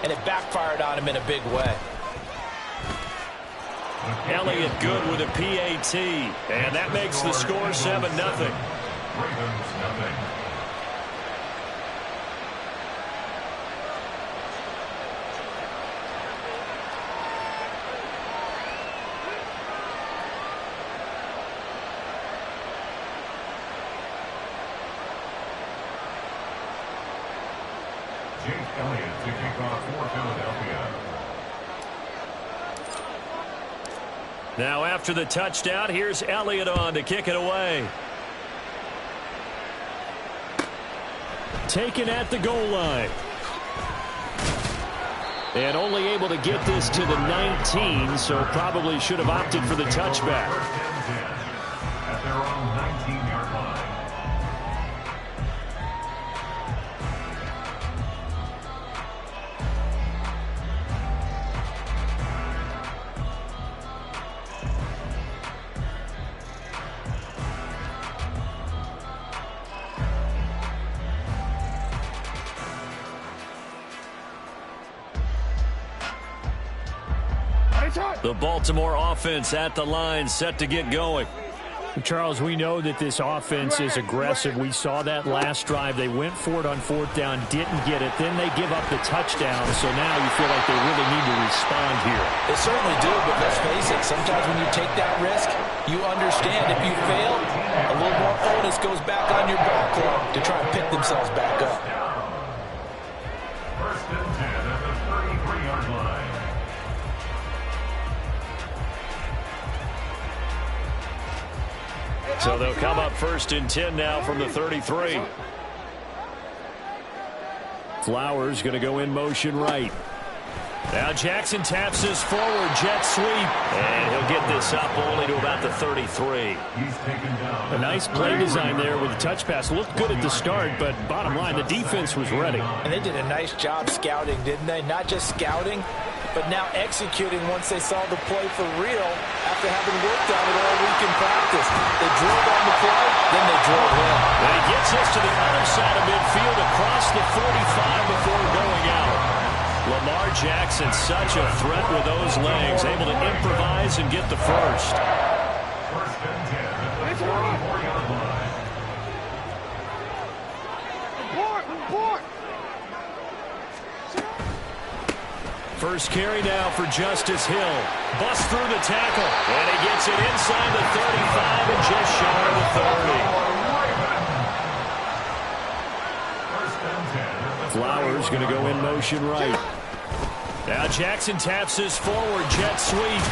and it backfired on him in a big way. Elliott good with a PAT, and that makes the score 7-0. Ravens nothing. Elliott to kick off for Philadelphia. Now after the touchdown, here's Elliott on to kick it away. Taken at the goal line. And only able to get this to the 19, so probably should have opted for the touchback. At their own 19-yard line. The Baltimore offense at the line, set to get going. Charles, we know that this offense is aggressive. We saw that last drive. They went for it on fourth down, didn't get it. Then they give up the touchdown. So now you feel like they really need to respond here. They certainly do, but let's face it, sometimes when you take that risk, you understand if you fail, a little more onus goes back on your backcourt to try and pick themselves back up. First and 10 at the 33-yard line. So they'll come up first and 10 now from the 33. Flowers going to go in motion right. Now Jackson taps his forward jet sweep. And he'll get this up only to about the 33. A nice play design there with the touch pass. Looked good at the start, but bottom line, the defense was ready. And they did a nice job scouting, didn't they? Not just scouting, but now executing once they saw the play for real after having worked on it all week in practice. They drilled on the play, then they drilled in. And he gets us to the other side of midfield across the 45 before going out. Lamar Jackson, such a threat with those legs, able to improvise and get the first. First and 10 at the 44-yard line. First carry now for Justice Hill. Busts through the tackle. And he gets it inside the 35 and just shy of the 30. Flowers going to go in motion right. Now Jackson taps his forward jet sweep.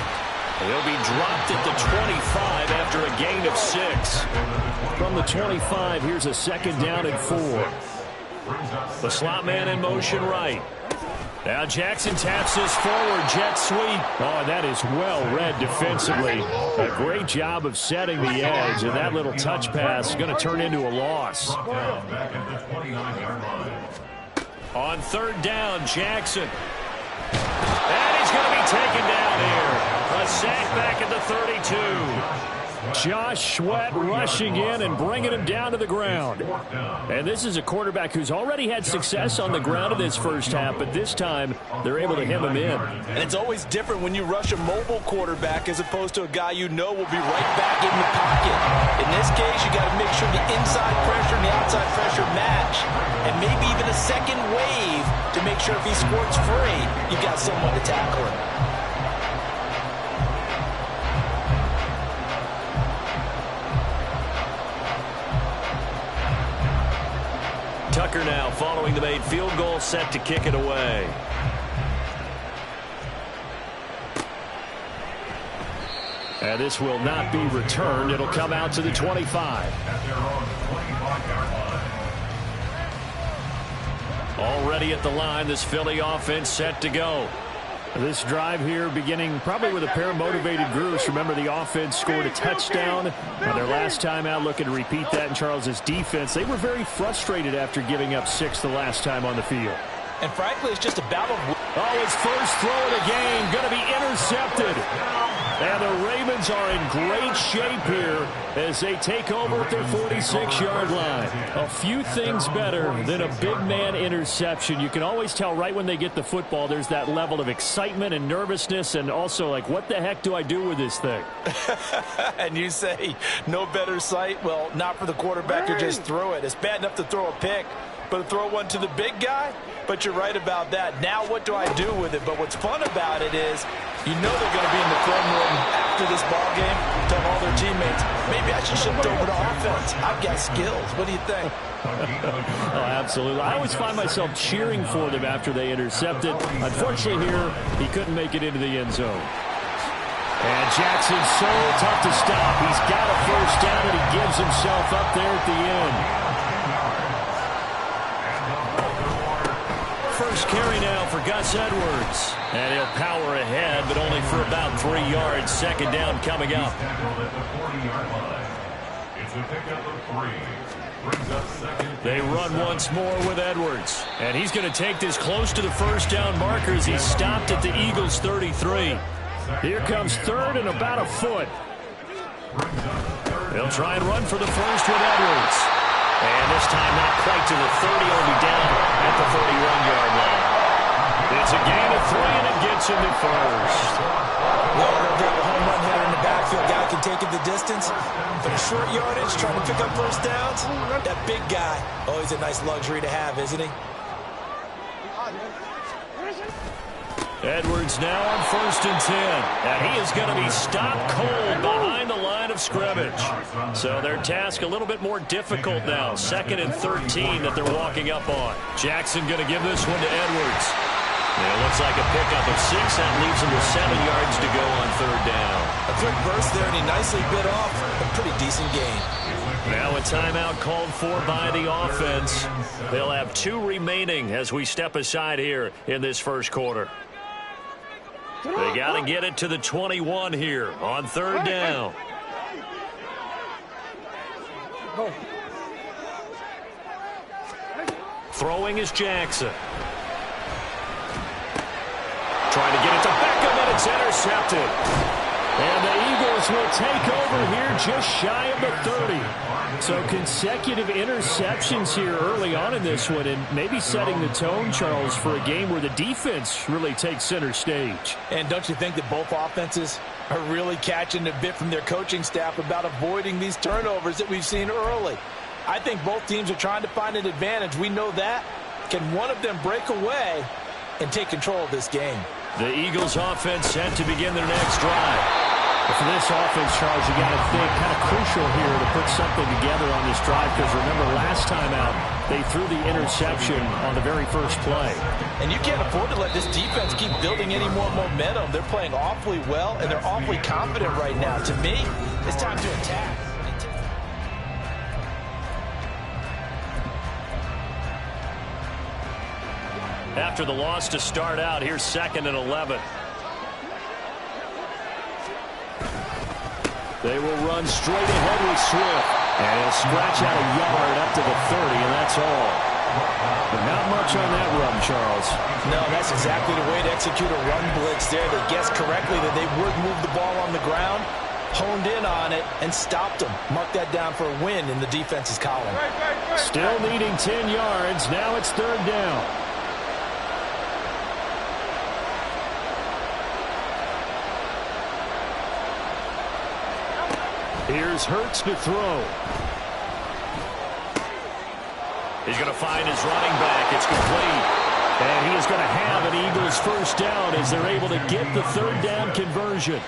He'll be dropped at the 25 after a gain of 6. From the 25, here's a second down and 4. The slot man in motion right. Now Jackson taps his forward jet sweep. Oh, that is well read defensively. A great job of setting the edge, and that little touch pass is going to turn into a loss. On third down, Jackson. And he's going to be taken down here. A sack back at the 32. Josh Sweat rushing in and bringing him down to the ground. And this is a quarterback who's already had success on the ground in this first half, but this time they're able to hem him in. And it's always different when you rush a mobile quarterback as opposed to a guy you know will be right back in the pocket. In this case, you got to make sure the inside pressure and the outside pressure match. And maybe even a second wave to make sure if he squirts free, you've got someone to tackle him. Tucker now following the made field goal, set to kick it away. And this will not be returned. It'll come out to the 25. At their own 25-yard line. Already at the line, this Philly offense set to go. This drive here beginning probably with a pair of motivated groups. Remember, the offense scored a touchdown on their last time out, looking to repeat that in Charles's defense. They were very frustrated after giving up 6 the last time on the field. And frankly, it's just a battle of Oh, his first throw of the game going to be intercepted. And the Ravens are in great shape here as they take over at their 46-yard line. A few things better than a big man interception. You can always tell right when they get the football, there's that level of excitement and nervousness, and also like, what the heck do I do with this thing? And you say no better sight? Well, not for the quarterback to just throw it. It's bad enough to throw a pick, but to throw one to the big guy? But you're right about that. Now what do I do with it? But what's fun about it is you know they're going to be in the film room after this ball game, tell all their teammates, maybe I should shift over to offense. I've got skills. What do you think? Oh, absolutely. I always find myself cheering for them after they intercept it. Unfortunately here, he couldn't make it into the end zone. And Jackson's so tough to stop. He's got a first down, and he gives himself up there at the end. First carry now for Gus Edwards. And he'll power ahead, but only for about 3 yards. Second down coming up. They run once more with Edwards. And he's going to take this close to the first down marker as he's stopped at the Eagles' 33. Here comes third and about a foot. They'll try and run for the first with Edwards. And this time not quite to the 30, only down at the 31-yard line. It's a gain of 3, and it gets him to first. Well, they'll get a home run hitter in the backfield. Guy can take it the distance. For the short yardage, trying to pick up first downs, that big guy, always a nice luxury to have, isn't he? Edwards now on 1st and 10. And he is going to be stopped cold behind the line of scrimmage. So their task a little bit more difficult now. 2nd and 13 that they're walking up on. Jackson going to give this one to Edwards. It looks like a pickup of 6. That leaves him with 7 yards to go on 3rd down. A quick burst there, and he nicely bit off a pretty decent gain. Now a timeout called for by the offense. They'll have 2 remaining as we step aside here in this first quarter. They got to get it to the 21 here on 3rd down. Throwing is Jackson. Trying to get it to Beckham, and it's intercepted. And the Eagles will take over here just shy of the 30. So consecutive interceptions here early on in this one, and maybe setting the tone, Charles, for a game where the defense really takes center stage. And don't you think that both offenses are really catching a bit from their coaching staff about avoiding these turnovers that we've seen early? I think both teams are trying to find an advantage. We know that. Can one of them break away and take control of this game? The Eagles offense set to begin their next drive. But for this offense, Charles, you got to think kind of crucial here to put something together on this drive, because remember last time out, they threw the interception on the very first play. And you can't afford to let this defense keep building any more momentum. They're playing awfully well, and they're awfully confident right now. To me, it's time to attack. After the loss to start out, here's 2nd and 11. They will run straight ahead with Swift. And he'll scratch out a yard up to the 30, and that's all. But not much on that run, Charles. No, that's exactly the way to execute a run blitz there. They guessed correctly that they would move the ball on the ground, honed in on it, and stopped them. Mark that down for a win in the defense's column. Still needing 10 yards. Now it's 3rd down. Here's Hurts to throw. He's going to find his running back. It's complete. And he is going to have an Eagles first down as they're able to get the 3rd down conversion.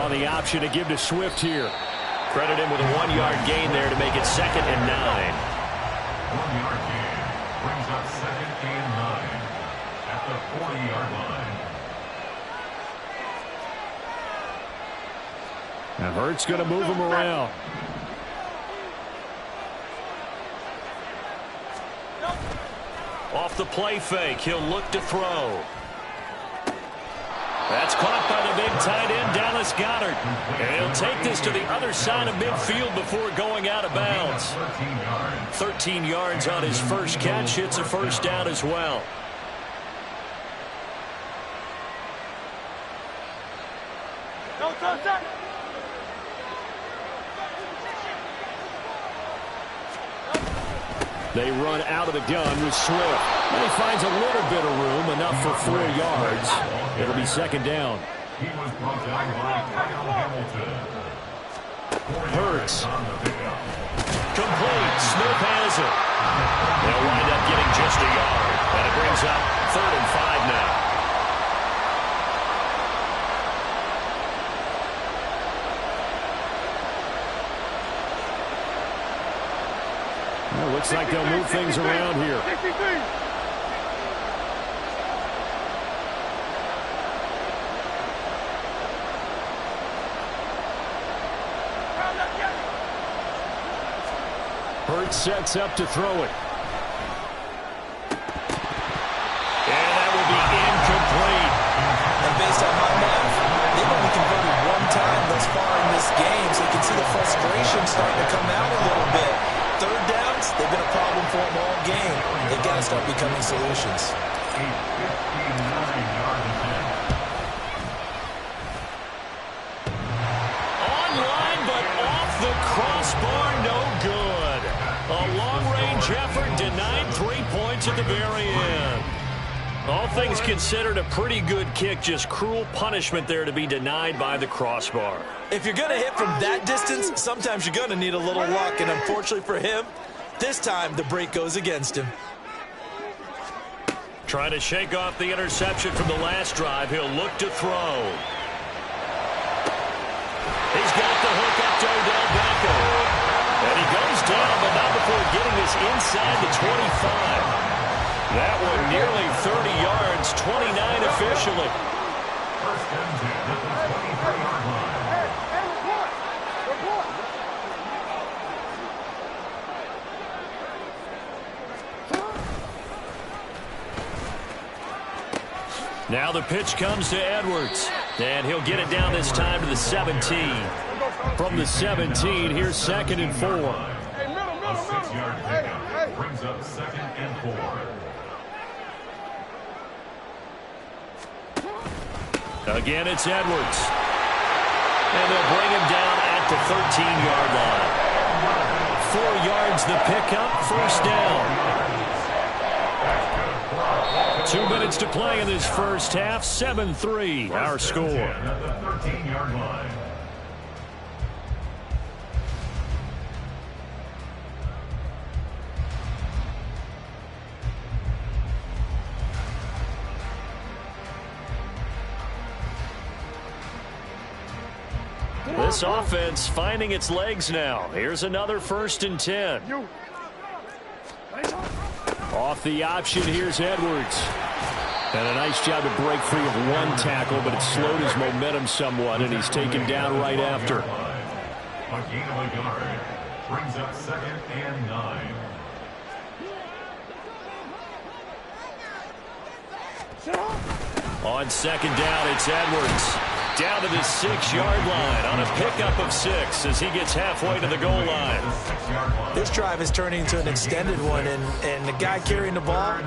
On the option to give to Swift here. Credit him with a 1-yard gain there to make it 2nd and 9. 1-yard gain brings up 2nd and 9 at the 40-yard line. Now Hurts going to move him around. Off the play fake, he'll look to throw. That's caught by the big tight end, Dallas Goedert. And he'll take this to the other side of midfield before going out of bounds. 13 yards on his first catch. It's a first down as well. They run out of the gun with Swift. And he finds a little bit of room, enough for 4 yards. It'll be second down. He was brought down by Kyle Hamilton. Hurts. Complete. Smith has it. They'll wind up getting just a yard. And it brings up 3rd and 5 now. Well, looks like they'll move things around here. Hurts sets up to throw it. And that will be incomplete. And based on my math, they've only converted one time thus far in this game, so you can see the frustration starting to come out a little bit. Third downs, they've been a problem for them all game. They've got to start becoming solutions. Online, but off the crossbar, no good. A long-range effort denied 3 points at the very end. All things considered, a pretty good kick, just cruel punishment there to be denied by the crossbar. If you're going to hit from that distance, sometimes you're going to need a little luck, and unfortunately for him, this time the break goes against him. Trying to shake off the interception from the last drive. He'll look to throw. He's got the hook up to Odell Beckham. And he goes down, but not before getting this inside the 25. That one nearly 30 yards, 29 officially. First and 10 at the 23-yard line. Now the pitch comes to Edwards. And he'll get it down this time to the 17. From the 17, here's 2nd and 4. A 6-yard pickup brings up 2nd and 4. Again, it's Edwards. And they'll bring him down at the 13-yard line. 4 yards the pickup, first down. 2 minutes to play in this first half, 7-3, our score. At the 13-yard line. This offense finding its legs now. Here's another 1st and 10. Off the option, here's Edwards. And a nice job to break free of one tackle, but it slowed his momentum somewhat, and he's taken down right after. A gain of a yard brings up 2nd and 9. On 2nd down, it's Edwards. Down to the 6-yard line on a pickup of 6 as he gets halfway to the goal line. This drive is turning into an extended one, and the guy carrying the ball,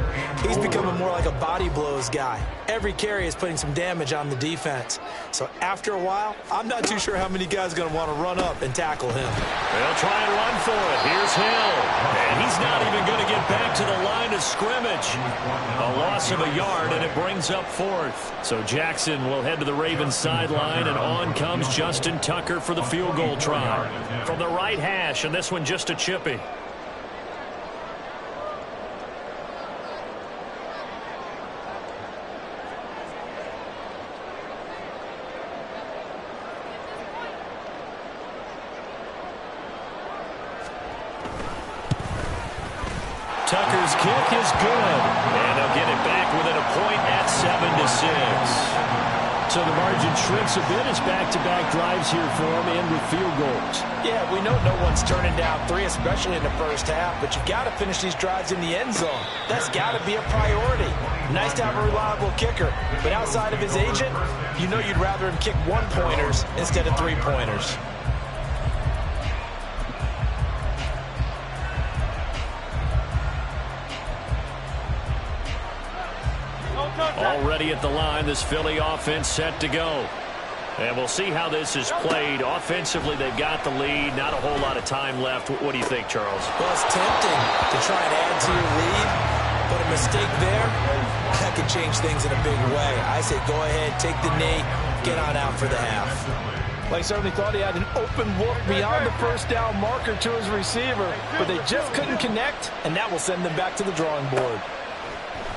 he's becoming more like a body blows guy. Every carry is putting some damage on the defense. So after a while, I'm not too sure how many guys are going to want to run up and tackle him. They'll try and run for it. Here's Hill. And he's not even going to get back to the line of scrimmage. A loss of a yard, and it brings up 4th. So Jackson will head to the Ravens sideline, and on comes Justin Tucker for the field goal try. From the right hash, and this one just a chippy. Tucker's kick is good, and they'll get it back within a point at 7-6. So the margin shrinks a bit as back-to-back drives here for him end with field goals. Yeah, we know no one's turning down 3, especially in the first half, but you've got to finish these drives in the end zone. That's got to be a priority. Nice to have a reliable kicker, but outside of his agent, you know you'd rather him kick 1-pointers instead of 3-pointers. Already at the line, this Philly offense set to go. And we'll see how this is played. Offensively, they've got the lead. Not a whole lot of time left. What do you think, Charles? Well, it's tempting to try and add to your lead, but a mistake there, that could change things in a big way. I say go ahead, take the knee, get on out for the half. Well, he certainly thought he had an open look beyond the first down marker to his receiver, but they just couldn't connect, and that will send them back to the drawing board.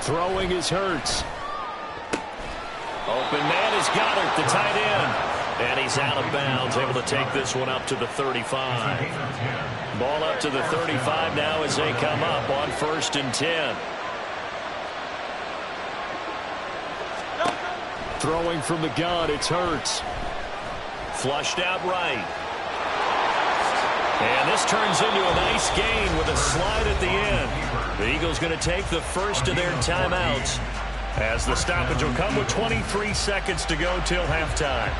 Throwing is Hurts. Open man is Goddard, the tight end. And he's out of bounds, able to take this one up to the 35. Ball up to the 35 now as they come up on 1st and 10. Throwing from the gun, it's Hurts. Flushed out right. And this turns into a nice gain with a slide at the end. The Eagles going to take the first of their timeouts as the stoppage will come with 23 seconds to go till halftime.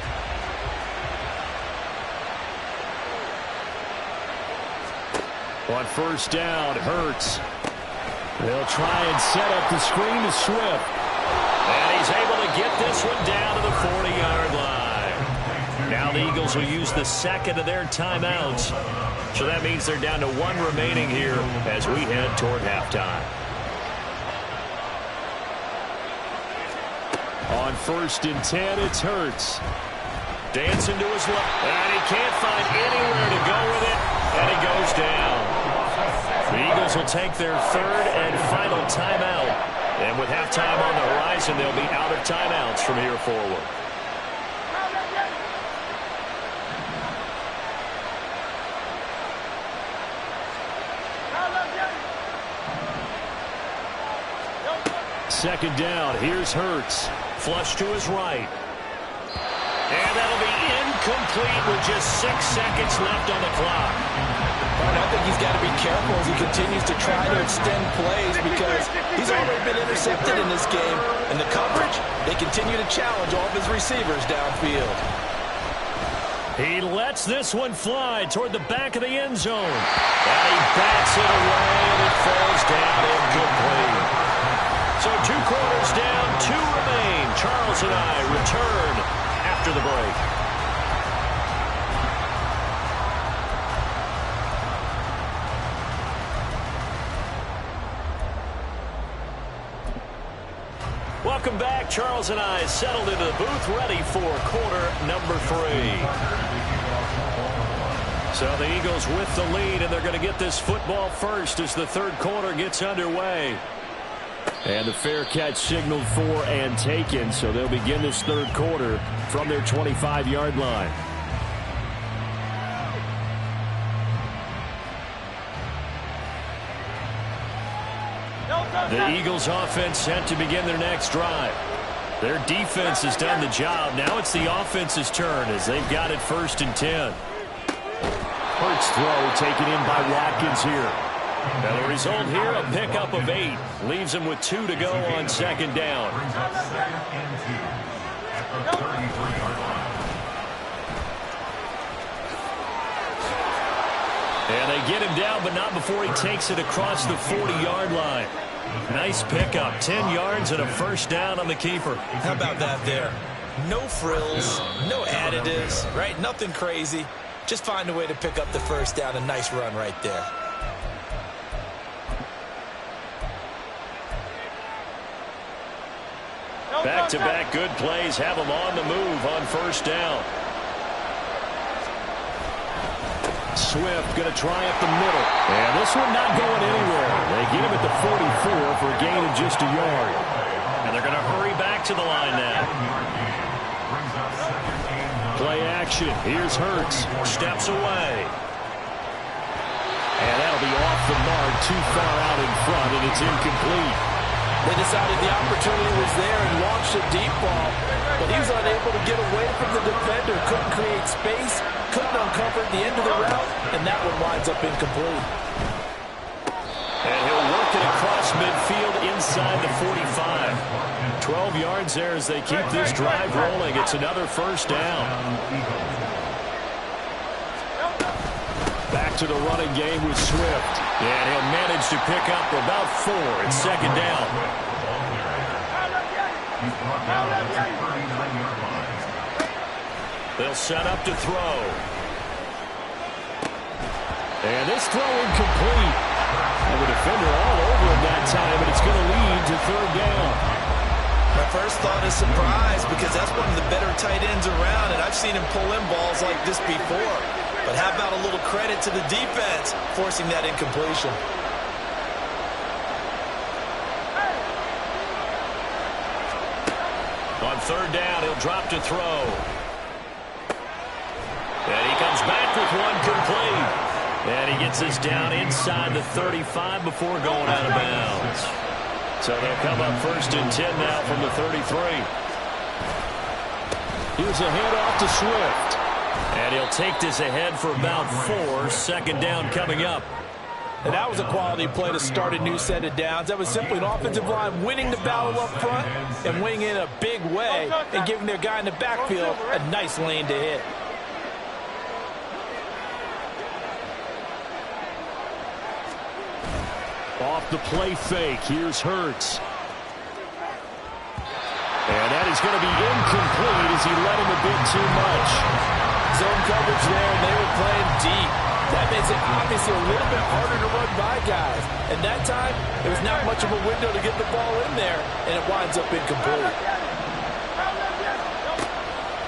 On 1st down, Hurts. They'll try and set up the screen to Swift. And he's able to get this one down to the 40-yard line. Now the Eagles will use the second of their timeouts. So that means they're down to 1 remaining here as we head toward halftime. On 1st and 10, it's Hurts. Dancing to his left. And he can't find anywhere to go with it. And he goes down. The Eagles will take their 3rd and final timeout. And with halftime on the horizon, they'll be out of timeouts from here forward. Second down, here's Hurts. Flush to his right. And that'll be incomplete with just 6 seconds left on the clock. And I think he's got to be careful as he continues to try to extend plays because he's already been intercepted in this game. And the coverage, they continue to challenge all of his receivers downfield. He lets this one fly toward the back of the end zone. And he bats it away, and it falls down incomplete. So 2 quarters down, 2 remain. Charles and I return after the break. Welcome back. Charles and I settled into the booth, ready for quarter number 3. So the Eagles with the lead, and they're going to get this football first as the 3rd quarter gets underway. And the fair catch signaled for and taken, so they'll begin this 3rd quarter from their 25-yard line. The Eagles offense set to begin their next drive. Their defense has done the job. Now it's the offense's turn as they've got it 1st and 10. Hurts throw taken in by Watkins here. Now the result here, a pickup of 8. Leaves him with 2 to go on 2nd down. And they get him down, but not before he takes it across the 40-yard line. Nice pickup, 10 yards and a 1st down on the keeper. How about that there? No frills, no additives, right? Nothing crazy. Just find a way to pick up the 1st down. A nice run right there. Back-to-back good plays have them on the move on 1st down. Swift going to try up the middle. And this one not going anywhere. They get him at the 44 for a gain of just a yard. And they're going to hurry back to the line now. Play action. Here's Hurts. Steps away. And that'll be off the mark, too far out in front, and it's incomplete. They decided the opportunity was there and launched a deep ball, but he was unable to get away from the defender, couldn't create space, couldn't uncover the end of the route, and that one winds up incomplete. And he'll work it across midfield inside the 45. 12 yards there as they keep this drive rolling. It's another first down. Back to the running game with Swift. And he'll manage to pick up about 4. It's second down. They'll set up to throw. And this throw incomplete. And the defender all over him that time, and it's going to lead to third down. My first thought is surprise, because that's one of the better tight ends around, and I've seen him pull in balls like this before. But how about a little credit to the defense forcing that incompletion? On third down, he'll drop to throw. And he comes back with one complete. And he gets this down inside the 35 before going out of bounds. So they'll come up first and 10 now from the 33. Here's a handoff to Swift. And he'll take this ahead for about 4. Second down coming up. And that was a quality play to start a new set of downs. That was simply an offensive line winning the battle up front and winning in a big way and giving their guy in the backfield a nice lane to hit. Off the play fake, here's Hurts. And that is going to be incomplete as he led him a bit too much. Zone coverage there, and they were playing deep. That makes it obviously a little bit harder to run by guys. And that time, there was not much of a window to get the ball in there, and it winds up incomplete.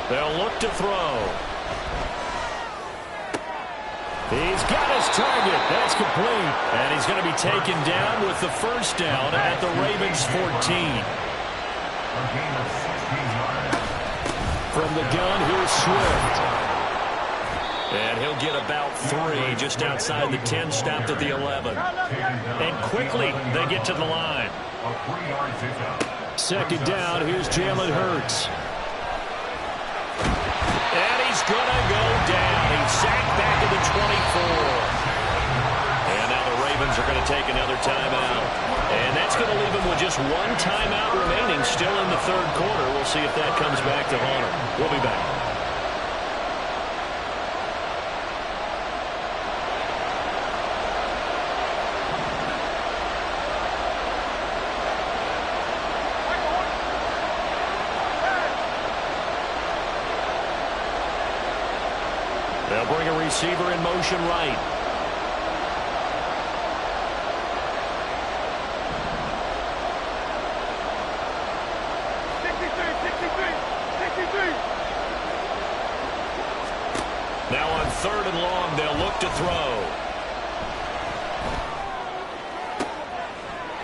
They'll look to throw. He's got his target. That's complete. And he's going to be taken down with the first down at the Ravens 14. From the gun, here's Swift. And he'll get about 3 just outside the 10, stopped at the 11. And quickly, they get to the line. Second down, here's Jalen Hurts. And he's going to go down. He's sacked back at the 24. And now the Ravens are going to take another timeout. And that's going to leave them with just 1 timeout remaining still in the third quarter. We'll see if that comes back to haunt them. We'll be back. They'll bring a receiver in motion right. Now on third and long, they'll look to throw.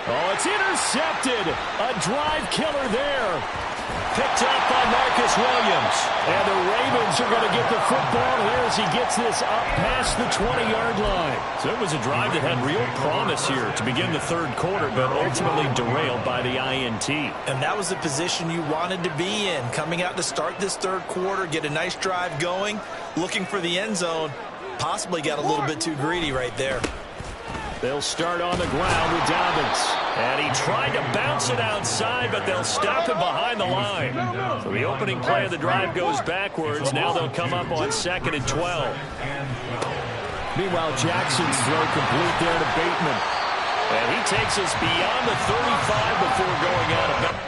Oh, it's intercepted. A drive killer there. Picked up by Marcus Williams. And the Ravens are going to get the football here as he gets this up past the 20-yard line. So it was a drive that had real promise here to begin the third quarter, but ultimately derailed by the INT. And that was the position you wanted to be in. Coming out to start this third quarter, get a nice drive going, looking for the end zone. Possibly got a little bit too greedy right there. They'll start on the ground with Dobbins. And he tried to bounce it outside, but they'll stop him behind the line. So the opening play of the drive goes backwards. Now they'll come up on 2nd and 12. Meanwhile, Jackson's throw complete there to Bateman. And he takes us beyond the 35 before going out of bounds.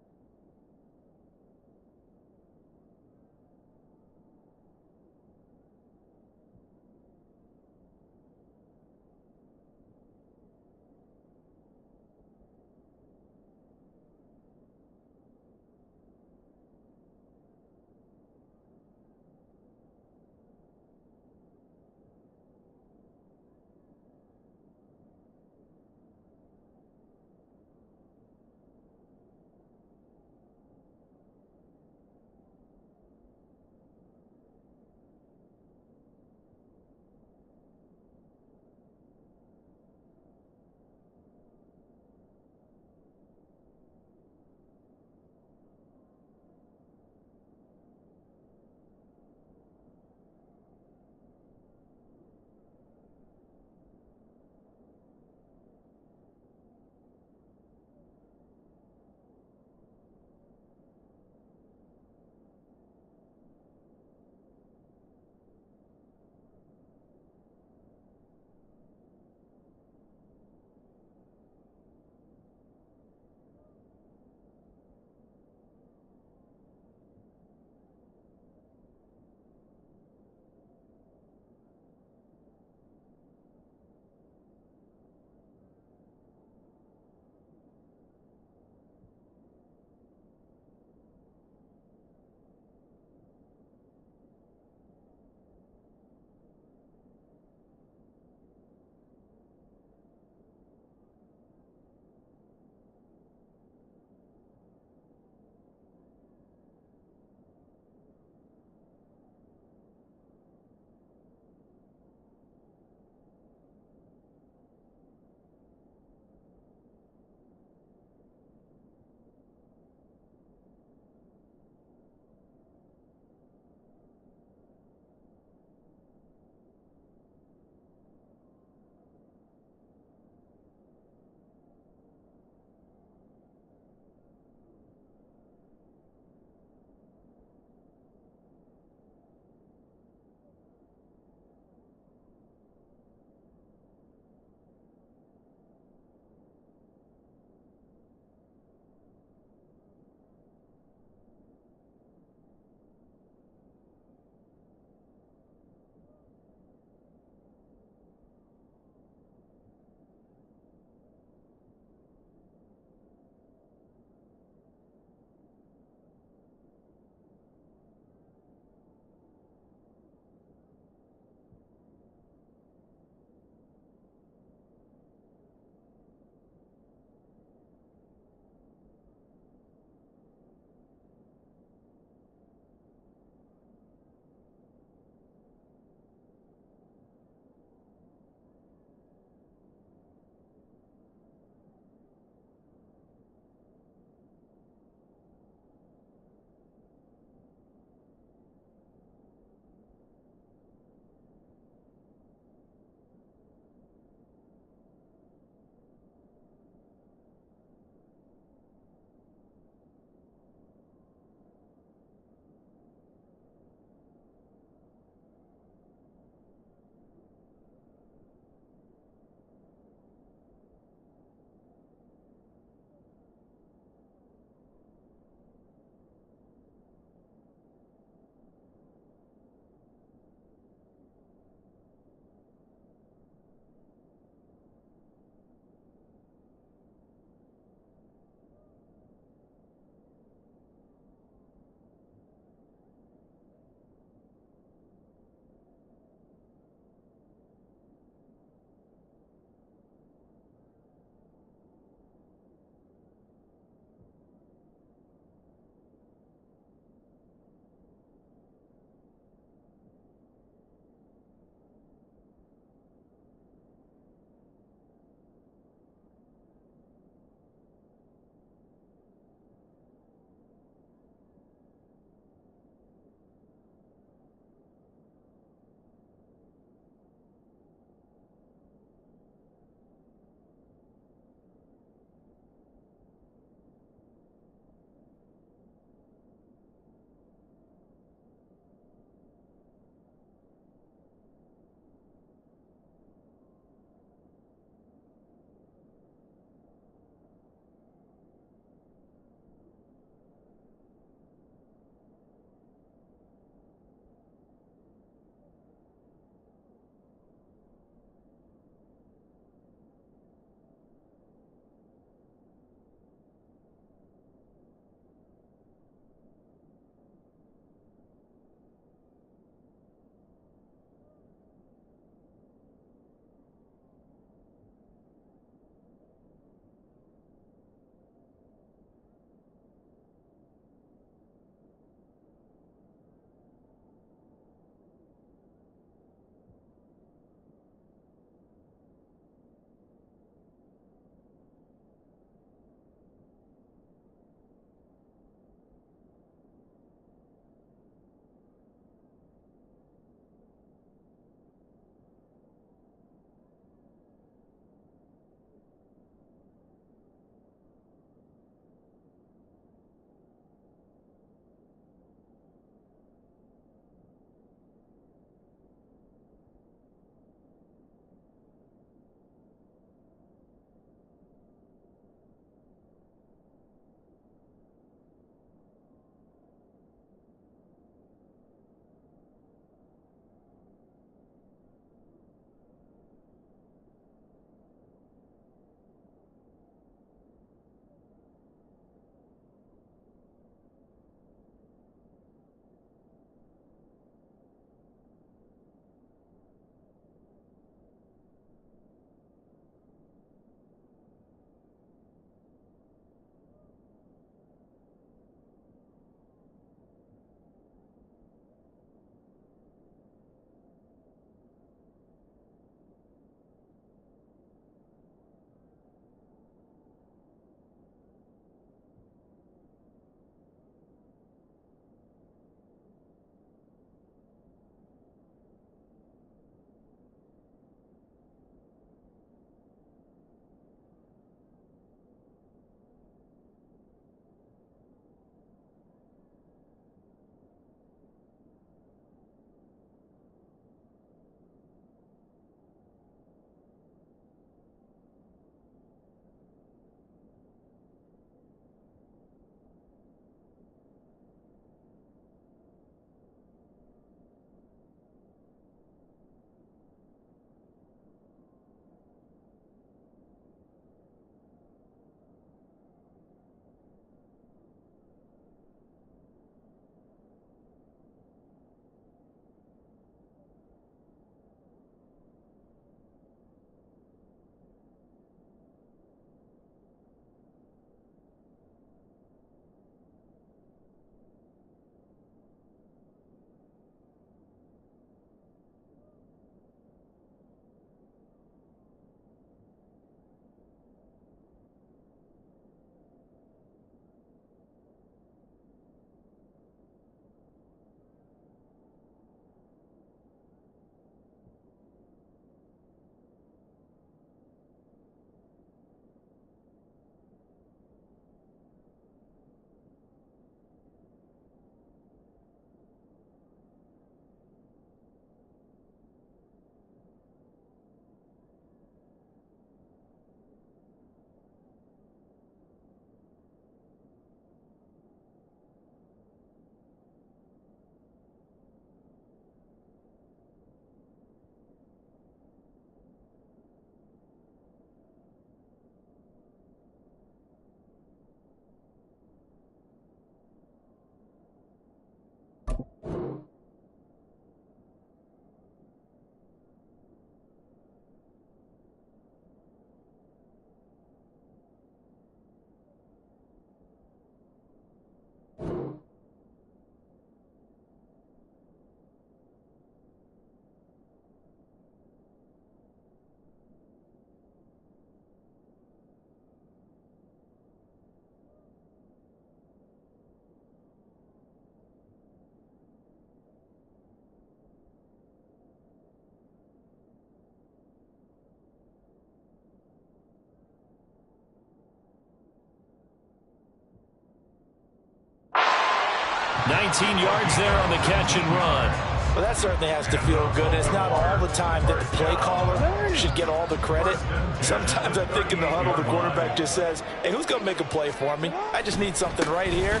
19 yards there on the catch and run. Well, that certainly has to feel good. It's not all the time that the play caller should get all the credit. Sometimes I think in the huddle, the quarterback just says, hey, who's going to make a play for me? I just need something right here.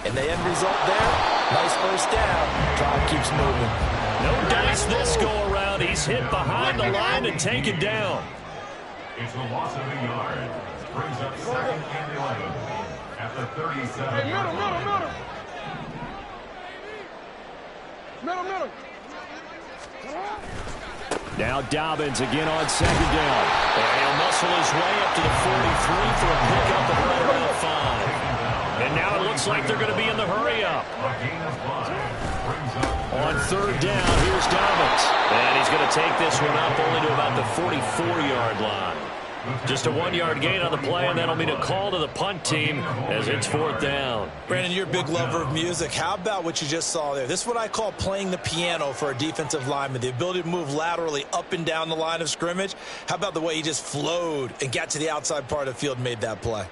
And the end result there, nice first down. Drive keeps moving. No dice this go around. He's hit behind the line and taken down. It's a loss of a yard. Brings up 2nd and 11 at the 37-yard line. Middle. Now Dobbins again on 2nd down. And he'll muscle his way up to the 43 for a pickup of right around 5. And now it looks like they're going to be in the hurry-up. A gain of 5. Brings up On 3rd down, here's Dobbins. And he's going to take this one up only to about the 44-yard line. Just a 1-yard gain on the play, and that'll mean a call to the punt team as it's 4th down. Brandon, you're a big lover of music. How about what you just saw there? This is what I call playing the piano for a defensive lineman, the ability to move laterally up and down the line of scrimmage. How about the way he just flowed and got to the outside part of the field and made that play?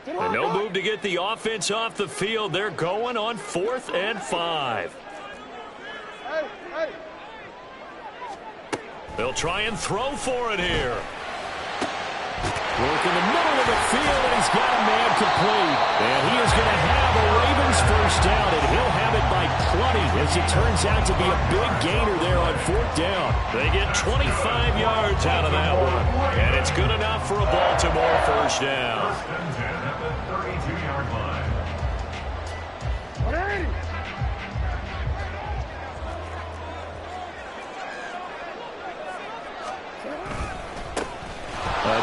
And no move to get the offense off the field. They're going on 4th and 5. They'll try and throw for it here. Work in the middle of the field, and he's got a man complete. And he is going to have a Ravens first down, and he'll have it by plenty, as it turns out to be a big gainer there on 4th down. They get 25 yards out of that one, and it's good enough for a Baltimore first down. 1st and 10 at the 32-yard line.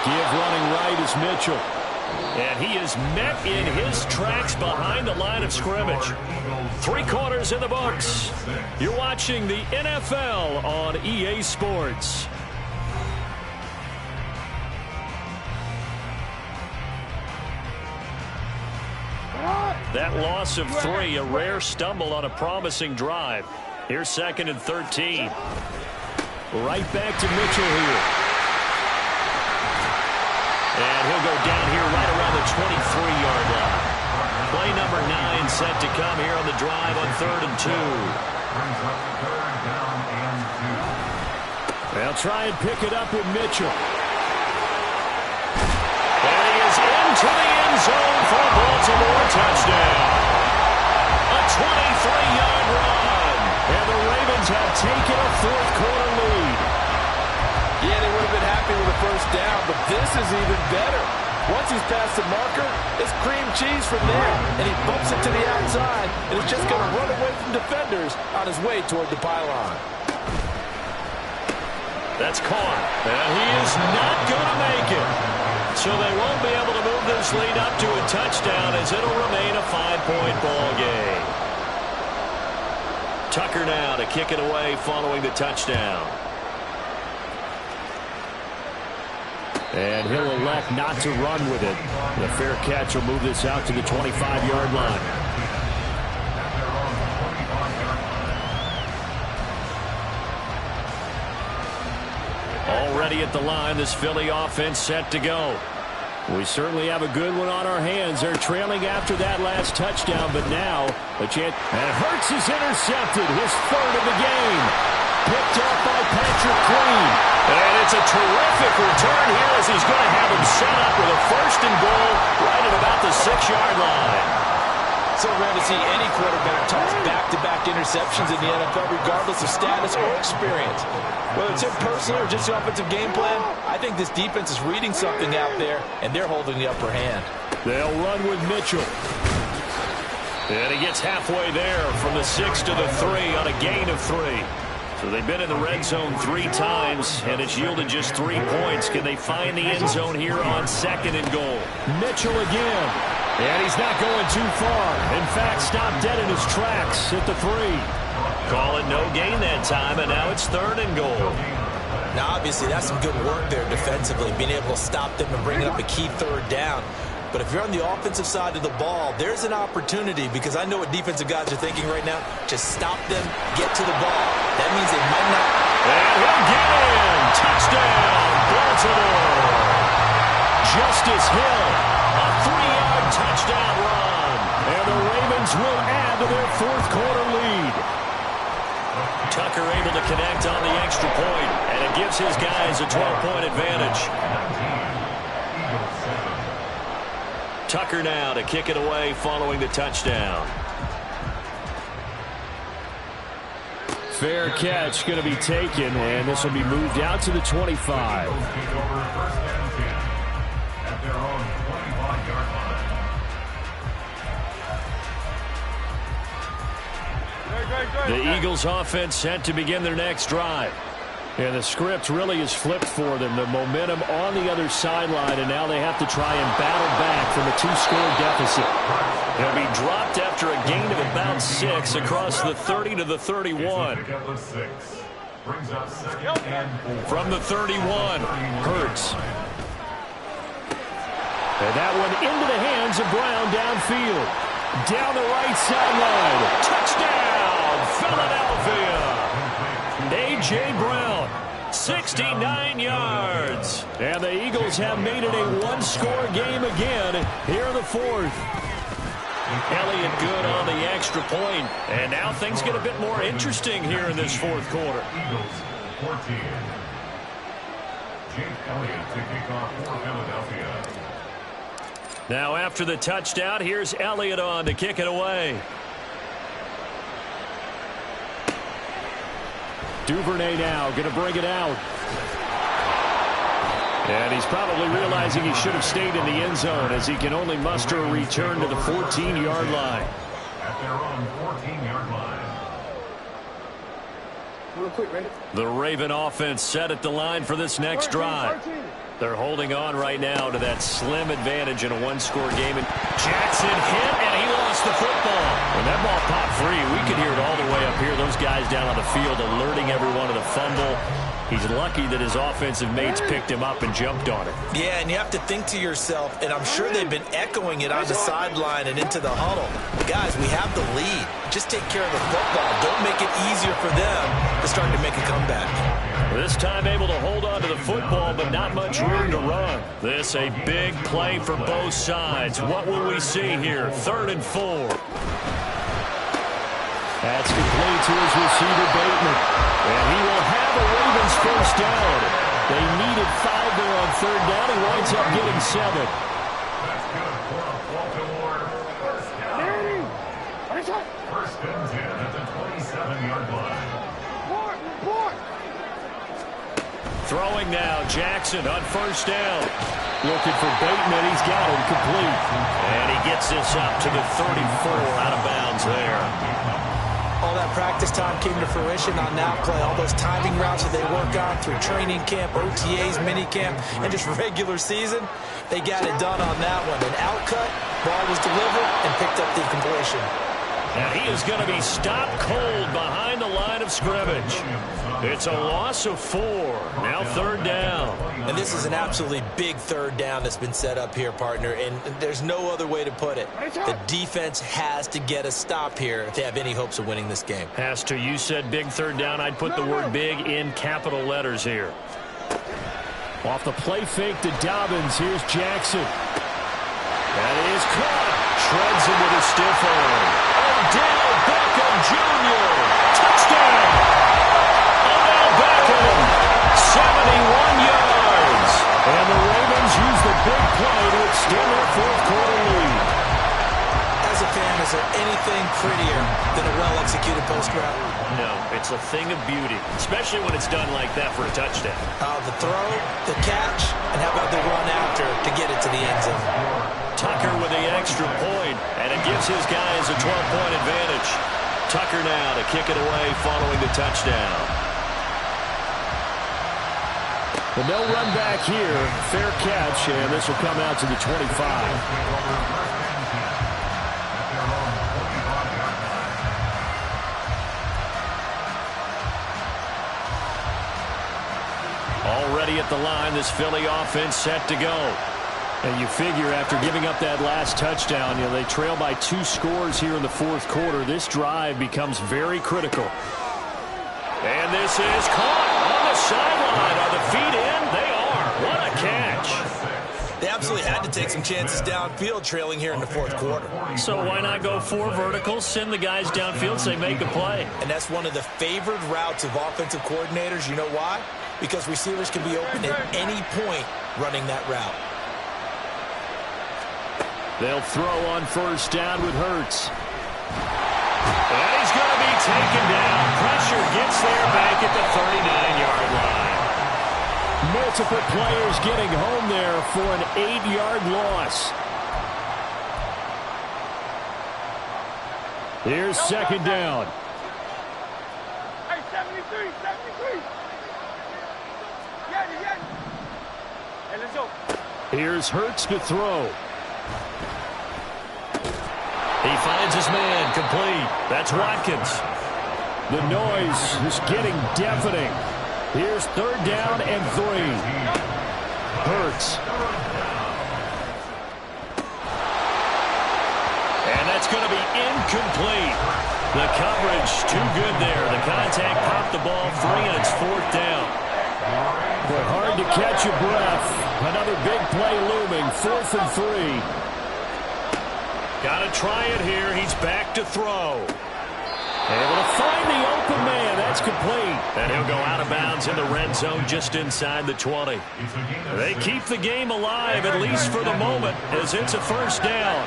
Give running right is Mitchell. And he is met in his tracks behind the line of scrimmage. 3 quarters in the books. You're watching the NFL on EA Sports. That loss of 3, a rare stumble on a promising drive. Here's 2nd and 13. Right back to Mitchell here. And he'll go down here right around the 23-yard line. Play number 9 set to come here on the drive on 3rd and 2. Brings up 3rd down and 2. They'll try and pick it up with Mitchell. And he is into the end zone for a Baltimore touchdown. A 23-yard run. And the Ravens have taken a 4th quarter lead. Yeah, they would have been happy with the first down, but this is even better. Once he's past the marker, it's cream cheese from there, and he bumps it to the outside, and he's just going to run away from defenders on his way toward the pylon. That's caught, and he is not going to make it. So they won't be able to move this lead up to a touchdown, as it'll remain a 5-point ball game. Tucker now to kick it away following the touchdown. And he'll elect not to run with it. The fair catch will move this out to the 25-yard line. Already at the line, this Philly offense set to go. We certainly have a good one on our hands. They're trailing after that last touchdown, but now a chance. And Hurts is intercepted, his 3rd of the game. Picked off by Patrick Queen. And it's a terrific return here as he's going to have him set up with a 1st and goal right at about the 6-yard line. So rare to see any quarterback toss back-to-back interceptions in the NFL, regardless of status or experience. Whether it's impersonal or just the offensive game plan, I think this defense is reading something out there, and they're holding the upper hand. They'll run with Mitchell. And he gets halfway there from the 6 to the 3 on a gain of 3. So they've been in the red zone 3 times, and it's yielded just 3 points. Can they find the end zone here on 2nd and goal? Mitchell again. And he's not going too far. In fact, stopped dead in his tracks at the 3. Call it no gain that time, and now it's 3rd and goal. Now, obviously, that's some good work there defensively, being able to stop them and bring up a key 3rd down. But if you're on the offensive side of the ball, there's an opportunity, because I know what defensive guys are thinking right now. Just stop them, get to the ball. That means they might not. And he'll get in. Touchdown, Baltimore. Justice Hill, a 3-yard touchdown run. And the Ravens will add to their fourth quarter lead. Tucker able to connect on the extra point, and it gives his guys a 12-point advantage. Tucker now to kick it away following the touchdown. Fair catch going to be taken, and this will be moved out to the 25. The Eagles offense set to begin their next drive. And the script really is flipped for them. The momentum on the other sideline, and now they have to try and battle back from a 2-score deficit. They'll be dropped after a gain of about 6 across the 30 to the 31. From the 31, Hurts. And that one into the hands of Brown downfield. Down the right sideline. Touchdown, Philadelphia. A.J. Brown, 69 yards. And the Eagles have made it a 1-score game again here in the fourth. Elliott good on the extra point. And now things get a bit more interesting here in this fourth quarter. Eagles 14. Jake Elliott to kick off for Philadelphia. Now after the touchdown, here's Elliott on to kick it away. Duvernay now going to bring it out. And he's probably realizing he should have stayed in the end zone, as he can only muster a return to the 14-yard line. At their own 14-yard line. Real quick, Randy. The Raven offense set at the line for this next drive. They're holding on right now to that slim advantage in a 1-score game. And Jackson hit, and he lost the football. When that ball popped free, we could hear it all the way up here. Those guys down on the field alerting everyone of the fumble. He's lucky that his offensive mates picked him up and jumped on it. Yeah, and you have to think to yourself, and I'm sure they've been echoing it on the sideline and into the huddle. Guys, we have the lead. Just take care of the football. Don't make it easier for them to start to make a comeback. This time able to hold on to the football, but not much room to run. This a big play for both sides. What will we see here? 3rd and 4. That's complete to his receiver, Bateman. And he will have a Ravens first down. They needed 5 there on 3rd down. He winds up getting 7. That's good for a Baltimore first down. First and 10 at the 27-yard line. Throwing now, Jackson on first down. Looking for Bateman. He's got him complete. And he gets this up to the 34, out of bounds there. All that practice time came to fruition on that play. All those timing routes that they work on through training camp, OTAs, minicamp, and just regular season, they got it done on that one. An outcut, ball was delivered, and picked up the completion. And he is going to be stopped cold behind the line of scrimmage. It's a loss of 4. Now 3rd down. And this is an absolutely big 3rd down that's been set up here, partner, and there's no other way to put it. The defense has to get a stop here if they have any hopes of winning this game. Has to. You said big 3rd down. I'd put the word big in capital letters here. Off the play fake to Dobbins. Here's Jackson. That is caught. Shreds him with a stiff arm. Odell Beckham Jr. Touchdown. Odell Beckham, 71 yards. And the Ravens use the big play to extend their fourth quarter lead. As a fan, is there anything prettier than a well-executed post route? No, it's a thing of beauty, especially when it's done like that for a touchdown. The throw, the catch, and how about the run after to get it to the end zone? Tucker with the extra point, and it gives his guys a 12-point advantage. Tucker now to kick it away following the touchdown. But no run back here. Fair catch, and this will come out to the 25. Already at the line, this Philly offense set to go. And you figure after giving up that last touchdown, they trail by 2 scores here in the fourth quarter. This drive becomes very critical. And this is caught on the sideline. Are the feet in? They are. What a catch. They absolutely had to take some chances downfield trailing here in the fourth quarter. So why not go 4 verticals, send the guys downfield, say make a play? And that's one of the favored routes of offensive coordinators. You know why? Because receivers can be open at any point running that route. They'll throw on first down with Hurts. And he's going to be taken down. Pressure gets there back at the 39-yard line. Multiple players getting home there for an 8-yard loss. Here's second down. Hey, 73, 73. Yeah. Hey, let's go. Here's Hurts to throw. He finds his man complete. That's Watkins. The noise is getting deafening. Here's third down and 3. Hurts. And that's going to be incomplete. The coverage too good there. The contact popped the ball free, and it's fourth down. But hard to catch your breath. Another big play looming. 4th and 3. Got to try it here. He's back to throw. Able to find the open man. That's complete. And he'll go out of bounds in the red zone just inside the 20. They keep the game alive, at least for the moment, as it's a first down.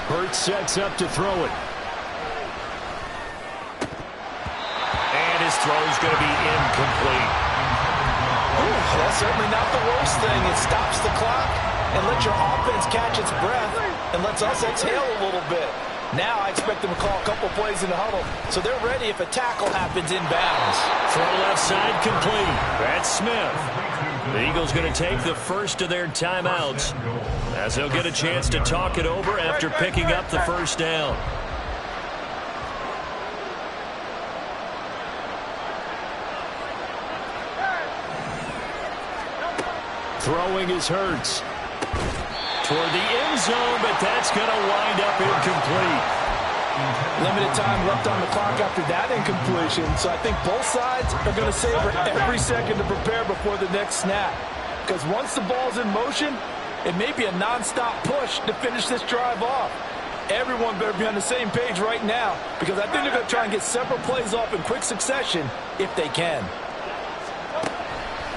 Hurts sets up to throw it. And his throw's going to be incomplete. Ooh, that's certainly not the worst thing. It stops the clock and lets your offense catch its breath and lets us exhale a little bit. Now I expect them to call a couple plays in the huddle, so they're ready if a tackle happens inbounds. Throw left side complete. That's Smith. The Eagles going to take the first of their timeouts as they'll get a chance to talk it over after picking up the first down. Throwing is Hurts. Toward the end zone, but that's going to wind up incomplete. Limited time left on the clock after that incompletion, so I think both sides are going to savor every second to prepare before the next snap. Because once the ball's in motion, it may be a nonstop push to finish this drive off. Everyone better be on the same page right now, because I think they're going to try and get several plays off in quick succession if they can.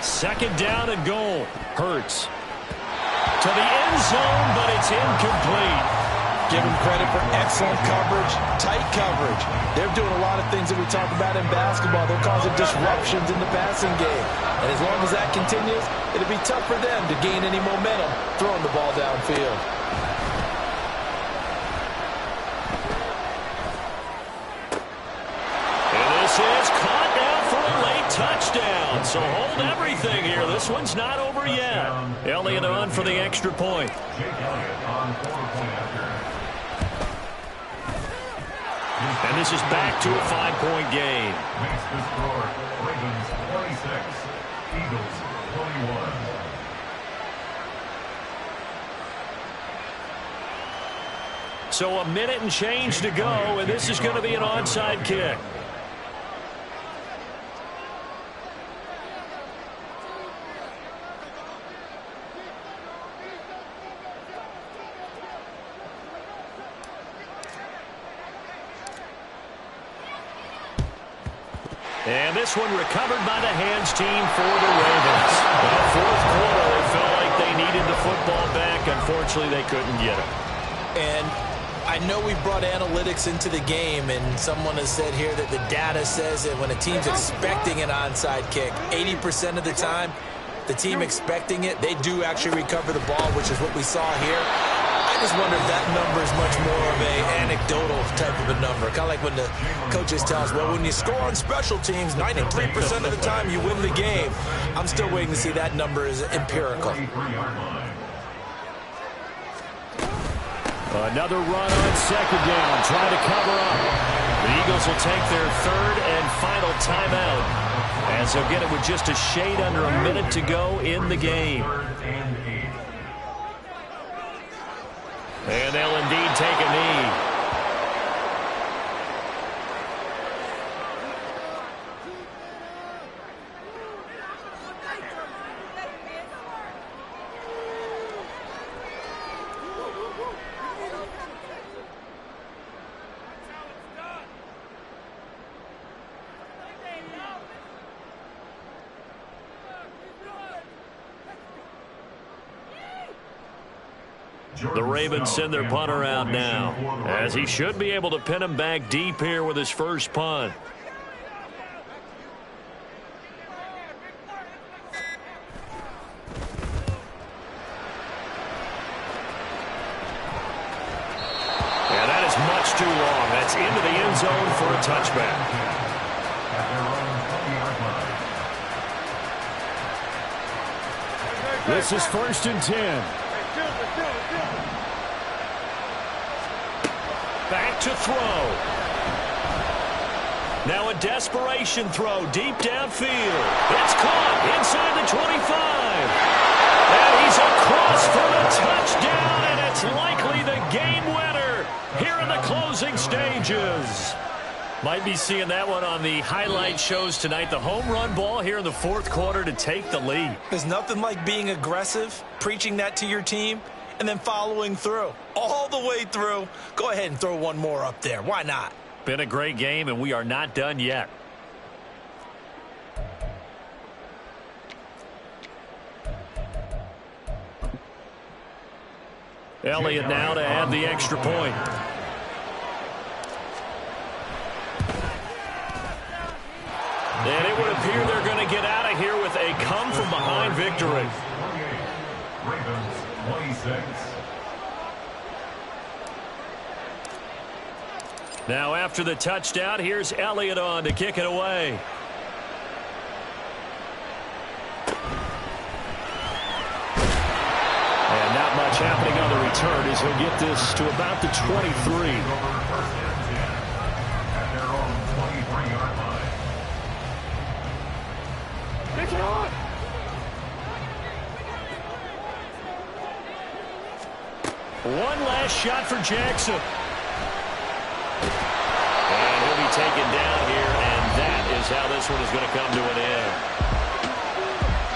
Second down and goal. Hurts. To the end zone, but it's incomplete. Give them credit for excellent coverage, tight coverage. They're doing a lot of things that we talk about in basketball. They're causing disruptions in the passing game. And as long as that continues, it'll be tough for them to gain any momentum throwing the ball downfield. And this is caught down for a late touchdown. So hold everything here. This one's not over yet. Elliott on for the extra point. And this is back to a 5-point game. Makes the score Ravens 46, Eagles 21. So a minute and change to go, and this is going to be an onside kick. And this one recovered by the hands team for the Ravens. In the fourth quarter, they felt like they needed the football back. Unfortunately, they couldn't get it. And I know we brought analytics into the game, and someone has said here that the data says that when a team's expecting an onside kick, 80% of the time, the team expecting it, they do actually recover the ball, which is what we saw here. I just wonder if that number is much more of an anecdotal type of a number. Kind of like when the coaches tell us, well, when you score on special teams, 93% of the time you win the game. I'm still waiting to see that number is empirical. Another run on second down, trying to cover up. The Eagles will take their third and final timeout, as they'll get it with just a shade under a minute to go in the game. And they'll indeed take a knee. The Ravens send their punter out now, as he should be able to pin him back deep here with his first punt. And that is much too long. That's into the end zone for a touchback. This is 1st and 10. Back to throw. Now a desperation throw deep downfield. It's caught inside the 25. And he's across for the touchdown, and it's likely the game winner here in the closing stages. Might be seeing that one on the highlight shows tonight. The home run ball here in the fourth quarter to take the lead. There's nothing like being aggressive, preaching that to your team, and then following through. All the way through. Go ahead and throw one more up there. Why not? Been a great game, and we are not done yet. Elliott now to add the extra point. And it would appear they're going to get out of here with a come-from-behind victory. Ravens 26. Now after the touchdown, here's Elliott on to kick it away. And not much happening on the return as he'll get this to about the 23. At their own 23-yard line. One last shot for Jackson. And he'll be taken down here, and that is how this one is going to come to an end.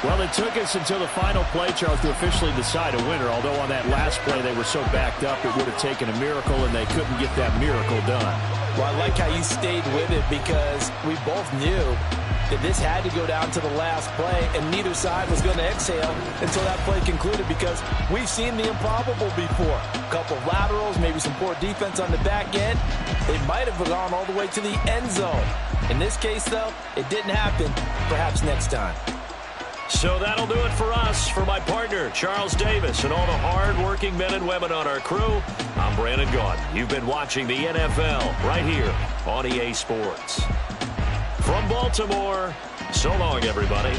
Well, it took us until the final play, Charles, to officially decide a winner, although on that last play they were so backed up it would have taken a miracle, and they couldn't get that miracle done. Well, I like how you stayed with it, because we both knew that this had to go down to the last play, and neither side was going to exhale until that play concluded, because we've seen the improbable before. A couple of laterals, maybe some poor defense on the back end. They might have gone all the way to the end zone. In this case, though, it didn't happen. Perhaps next time. So that'll do it for us. For my partner, Charles Davis, and all the hard-working men and women on our crew, I'm Brandon Gaudin. You've been watching the NFL right here on EA Sports. From Baltimore, so long, everybody.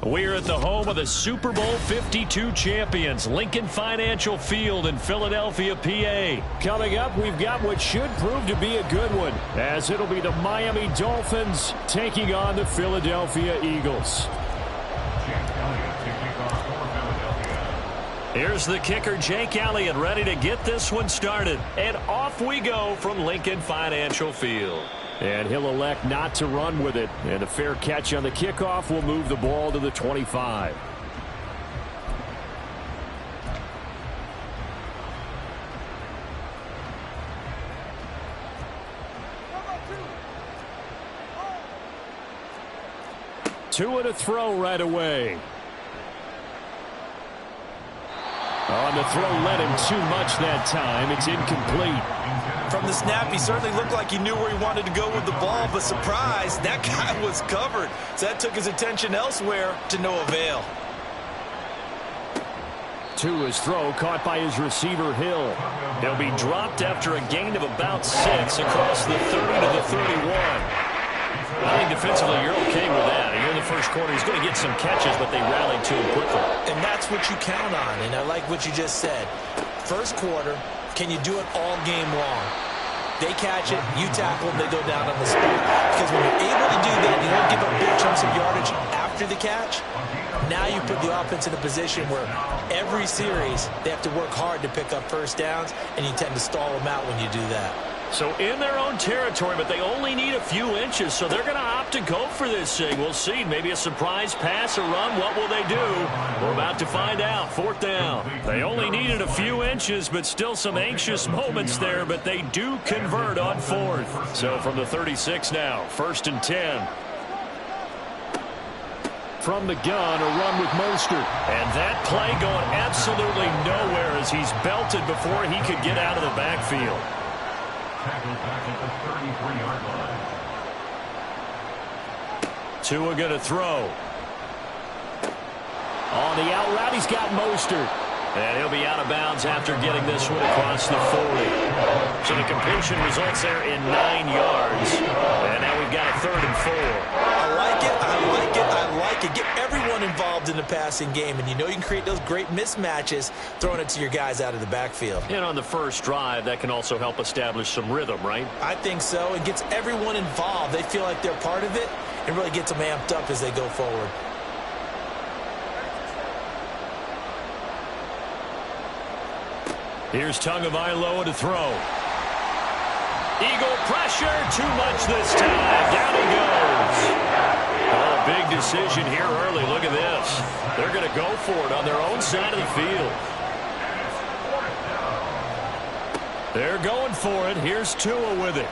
We're at the home of the Super Bowl 52 champions, Lincoln Financial Field in Philadelphia, PA. Coming up, we've got what should prove to be a good one, as it'll be the Miami Dolphins taking on the Philadelphia Eagles. Here's the kicker, Jake Elliott, ready to get this one started. And off we go from Lincoln Financial Field. And he'll elect not to run with it. And a fair catch on the kickoff will move the ball to the 25. Two and a throw right away. On the throw, led him too much that time. It's incomplete. From the snap, he certainly looked like he knew where he wanted to go with the ball, but surprise, that guy was covered. So that took his attention elsewhere to no avail. To his throw, caught by his receiver, Hill. He'll be dropped after a gain of about 6 across the 30 to the 31. I think defensively you're okay with that. You're in the first quarter. He's going to get some catches, but they rallied to him quickly. And that's what you count on, and I like what you just said. First quarter, can you do it all game long? They catch it, you tackle them, they go down on the spot. Because when you're able to do that, you don't give up big chunks of yardage after the catch. Now you put the offense in a position where every series they have to work hard to pick up first downs, and you tend to stall them out when you do that. So in their own territory, but they only need a few inches, so they're going to opt to go for this thing. We'll see. Maybe a surprise pass or run. What will they do? We're about to find out. Fourth down. They only needed a few inches, but still some anxious moments there, but they do convert on fourth. So from the 36 now, 1st and 10. From the gun, a run with Mostert. And that play going absolutely nowhere as he's belted before he could get out of the backfield. Tackled back at the 33-yard line. Tua going to throw. On the out route, he's got Mostert. And he'll be out of bounds after getting this one across the 40. So the completion results there in 9 yards. And now we've got a 3rd and 4. I like it, I like it, I like it. Get everyone involved in the passing game, and you know you can create those great mismatches throwing it to your guys out of the backfield. And on the first drive, that can also help establish some rhythm, right? I think so. It gets everyone involved. They feel like they're part of it, and really gets them amped up as they go forward. Here's Tagovailoa to throw. Eagle pressure, too much this time. Down he goes. Oh, big decision here early. Look at this. They're going to go for it on their own side of the field. They're going for it. Here's Tua with it.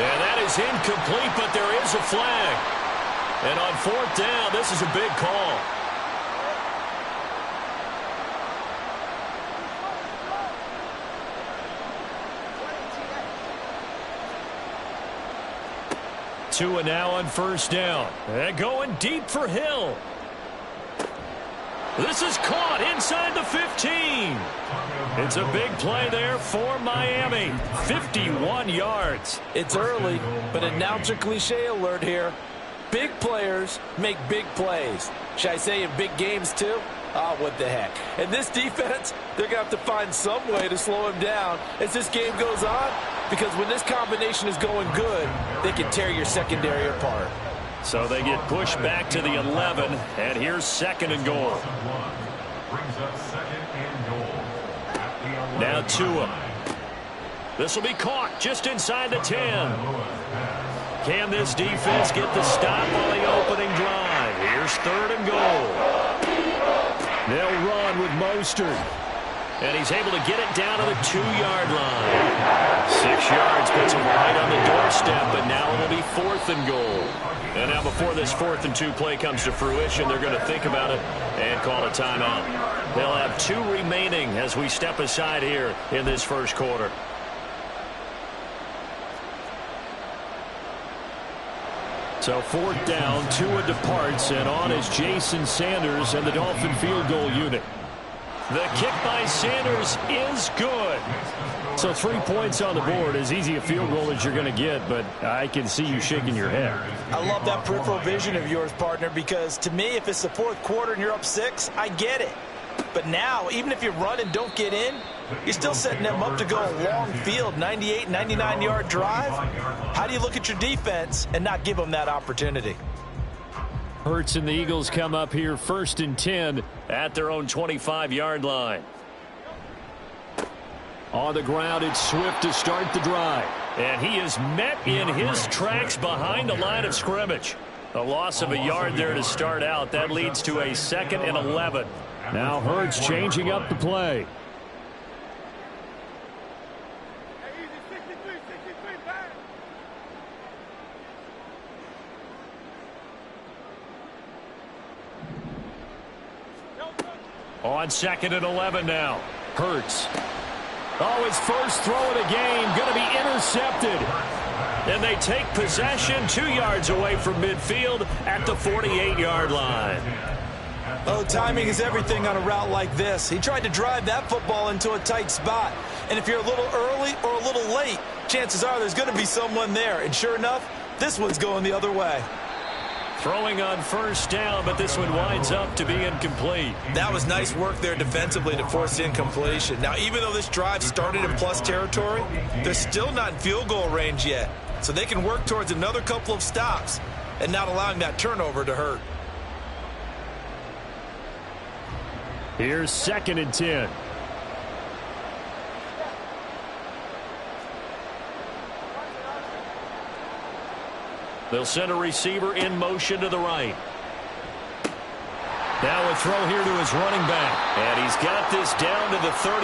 And that is incomplete, but there is a flag. And on 4th down, this is a big call. Tua now on 1st down. And going deep for Hill. This is caught inside the 15. It's a big play there for Miami. 51 yards. It's early, but announcer cliche alert here. Big players make big plays. Should I say in big games too? Oh, what the heck. And this defense, they're going to have to find some way to slow him down as this game goes on, because when this combination is going good, they can tear your secondary apart. So they get pushed back to the 11, and here's 2nd and goal. Brings up 2nd and goal. At the Now Tua. This will be caught just inside the 10. Can this defense get the stop on the opening drive? Here's 3rd and goal. They'll run with Mostert. And he's able to get it down to the 2-yard line. 6 yards puts him right on the doorstep, but now it'll be 4th and goal. And now before this 4th and 2 play comes to fruition, they're going to think about it and call a timeout. They'll have 2 remaining as we step aside here in this first quarter. So 4th down, Tua departs, and on is Jason Sanders and the Dolphin field goal unit. The kick by Sanders is good. So 3 points on the board, as easy a field goal as you're going to get, but I can see you shaking your head. I love that peripheral vision of yours, partner, because to me, if it's the 4th quarter and you're up 6, I get it. But now, even if you run and don't get in, you're still setting them up to go a long field, 98, 99-yard drive. How do you look at your defense and not give them that opportunity? Hurts and the Eagles come up here 1st and 10 at their own 25-yard line. On the ground, it's Swift to start the drive. And he is met in his tracks behind the line of scrimmage. A loss of a yard there to start out. That leads to a 2nd and 11. Now Hurts changing up the play. On 2nd and 11 now. Hurts. Oh, his first throw of the game going to be intercepted. And they take possession 2 yards away from midfield at the 48-yard line. Oh, timing is everything on a route like this. He tried to drive that football into a tight spot. And if you're a little early or a little late, chances are there's going to be someone there. And sure enough, this one's going the other way. Throwing on 1st down, but this one winds up to be incomplete. That was nice work there defensively to force incompletion. Now, even though this drive started in plus territory, they're still not in field goal range yet. So they can work towards another couple of stops and not allowing that turnover to hurt. Here's 2nd and 10. They'll send a receiver in motion to the right. Now a throw here to his running back. And he's got this down to the 35.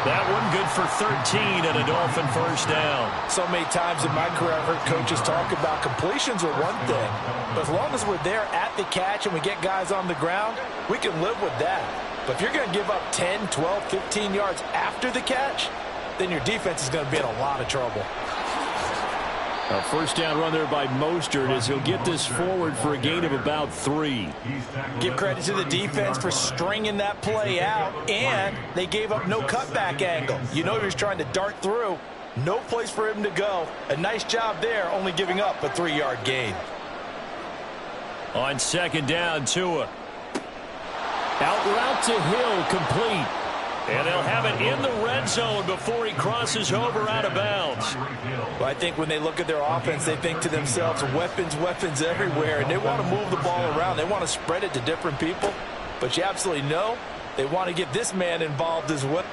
That one good for 13 and a Dolphin 1st down. So many times in my career I've heard coaches talk about completions are one thing. But as long as we're there at the catch and we get guys on the ground, we can live with that. But if you're going to give up 10, 12, 15 yards after the catch, then your defense is going to be in a lot of trouble. A 1st down run there by Mostert as he'll get this forward for a gain of about 3. Give credit to the defense for stringing that play out, and they gave up no cutback angle. You know he was trying to dart through. No place for him to go. A nice job there, only giving up a 3-yard gain. On 2nd down, Tua. Out route to Hill, complete. And they'll have it in the red zone before he crosses over out of bounds. Well, I think when they look at their offense, they think to themselves, weapons, weapons everywhere, and they want to move the ball around. They want to spread it to different people. But you absolutely know they want to get this man involved as well.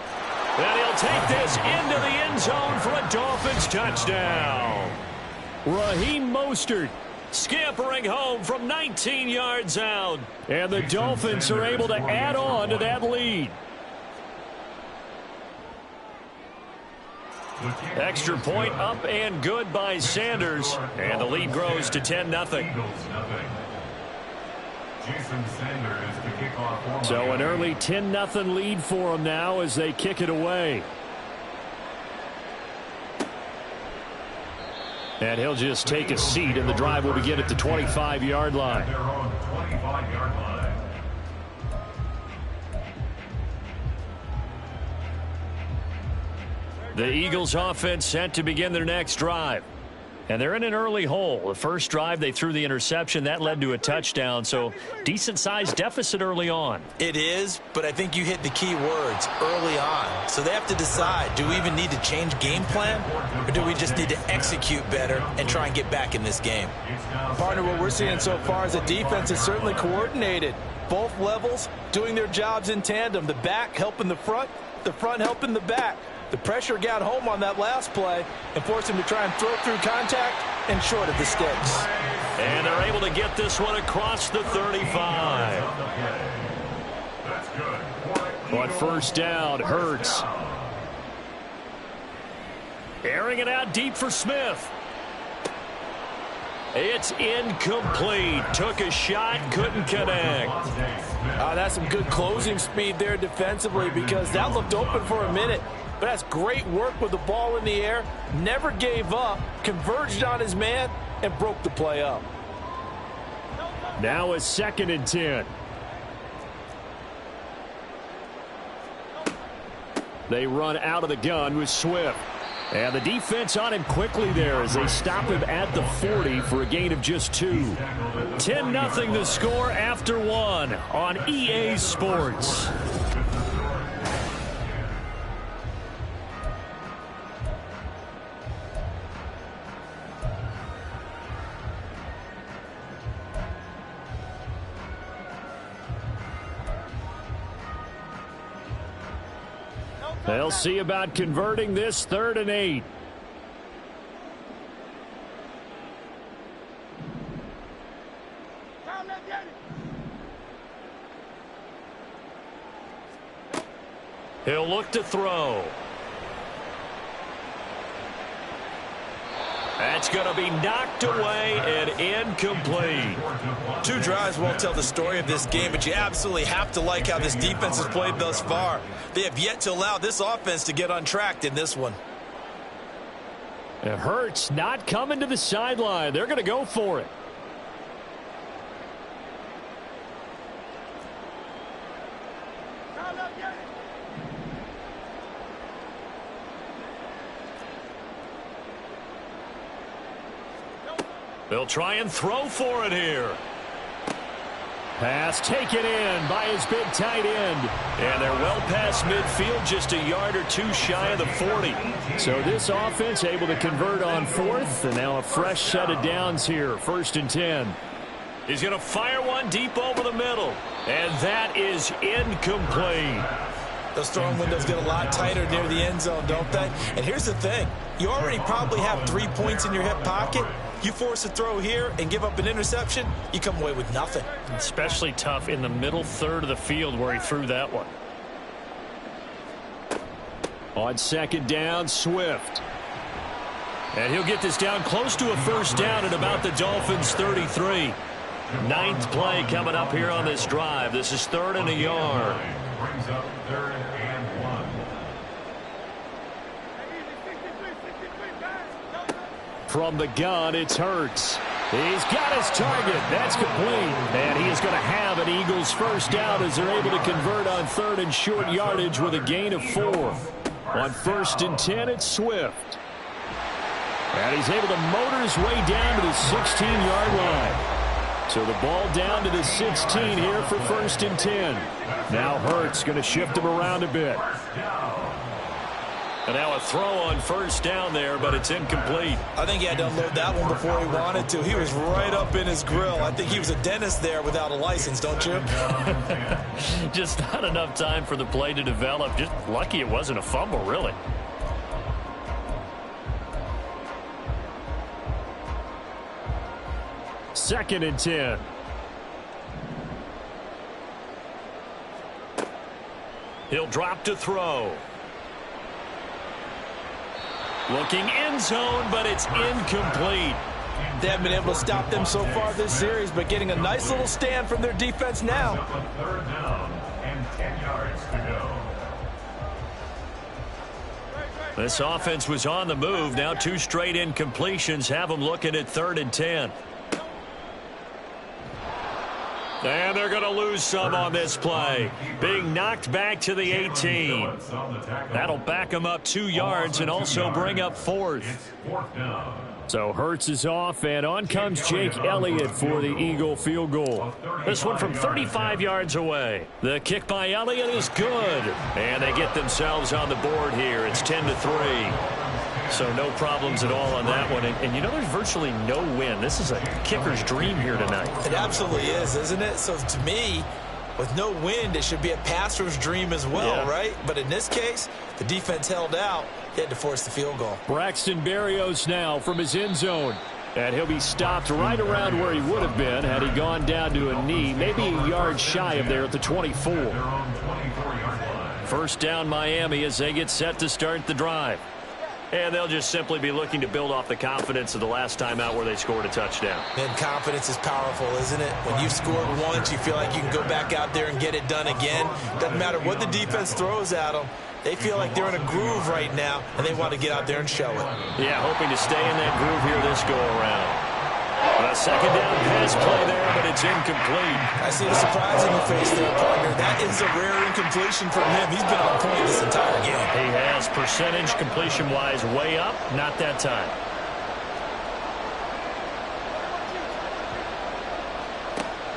And he'll take this into the end zone for a Dolphins touchdown. Raheem Mostert scampering home from 19 yards out. And the Dolphins are able to add on to that lead. Extra point up and good by Sanders. And the lead grows to 10-0. So an early 10-0 lead for them now as they kick it away. And he'll just take a seat, and the drive will begin at the 25-yard line. The Eagles offense set to begin their next drive. And they're in an early hole. The first drive, they threw the interception. That led to a touchdown. So decent-sized deficit early on. It is, but I think you hit the key words, early on. So they have to decide, do we even need to change game plan? Or do we just need to execute better and try and get back in this game? Partner, what we're seeing so far is the defense is certainly coordinated. Both levels doing their jobs in tandem. The back helping the front helping the back. The pressure got home on that last play and forced him to try and throw through contact and short of the sticks. And they're able to get this one across the 35. On first down, Hurts. Airing it out deep for Smith. It's incomplete. Took a shot, couldn't connect. That's some good closing speed there defensively, because that looked open for a minute. But that's great work with the ball in the air. Never gave up, converged on his man, and broke the play up. Now a 2nd and 10. They run out of the gun with Swift. And the defense on him quickly there as they stop him at the 40 for a gain of just 2. 10-0 the score after 1 on EA Sports. They'll see about converting this 3rd and 8. He'll look to throw. That's going to be knocked away and incomplete. 2 drives won't tell the story of this game, but you absolutely have to like how this defense has played thus far. They have yet to allow this offense to get untracked in this one. It hurts not coming to the sideline. They're going to go for it. They'll try and throw for it here. Pass taken in by his big tight end. And they're well past midfield, just a yard or 2 shy of the 40. So this offense able to convert on 4th, and now a fresh set of downs here, 1st and 10. He's going to fire one deep over the middle, and that is incomplete. Those throwing windows get a lot tighter near the end zone, don't they? And here's the thing. You already probably have 3 points in your hip pocket. You force a throw here and give up an interception, you come away with nothing. Especially tough in the middle 3rd of the field where he threw that one. On 2nd down, Swift. And he'll get this down close to a 1st down at about the Dolphins' 33. 9th play coming up here on this drive. This is 3rd and a yard. Brings up 3rd and 1. From the gun, it's Hurts. He's got his target. That's complete. And he is going to have an Eagles 1st down as they're able to convert on 3rd and short yardage with a gain of 4. On 1st and 10, it's Swift. And he's able to motor his way down to the 16-yard line. So the ball down to the 16 here for 1st and 10. Now Hurts going to shift him around a bit. And now a throw on 1st down there, but it's incomplete. I think he had to unload that one before he wanted to. He was right up in his grill. I think he was a dentist there without a license, don't you? Just not enough time for the play to develop. Just lucky it wasn't a fumble, really. Second and 10. He'll drop to throw. Looking end zone, but it's incomplete. They haven't been able to stop them so far this series, but getting a nice little stand from their defense now. 3rd down and 10 yards to go. This offense was on the move. Now 2 straight incompletions have them looking at 3rd and 10. And they're going to lose some on this play. Being knocked back to the 18. That'll back them up 2 yards and also bring up 4th. So Hurts is off, and on comes Jake Elliott for the Eagle field goal. This one from 35 yards away. The kick by Elliott is good. And they get themselves on the board here. It's 10-3. So no problems at all on that one. And you know, there's virtually no win. This is a kicker's dream here tonight. It absolutely is, isn't it? So to me, with no wind, it should be a passer's dream as well, right? But in this case, the defense held out. They had to force the field goal. Braxton Berrios now from his end zone. And he'll be stopped right around where he would have been had he gone down to a knee, maybe a yard shy of there at the 24. First down Miami as they get set to start the drive. And they'll just simply be looking to build off the confidence of the last time out where they scored a touchdown. And confidence is powerful, isn't it? When you've scored once, you feel like you can go back out there and get it done again. Doesn't matter what the defense throws at them. They feel like they're in a groove right now, and they want to get out there and show it. Yeah, hoping to stay in that groove here this go-around. A second down pass play there, but it's incomplete. I see the surprise in your face there, partner. That is a rare incompletion from him. He's been on point this entire game. He has. Percentage completion-wise way up. Not that time.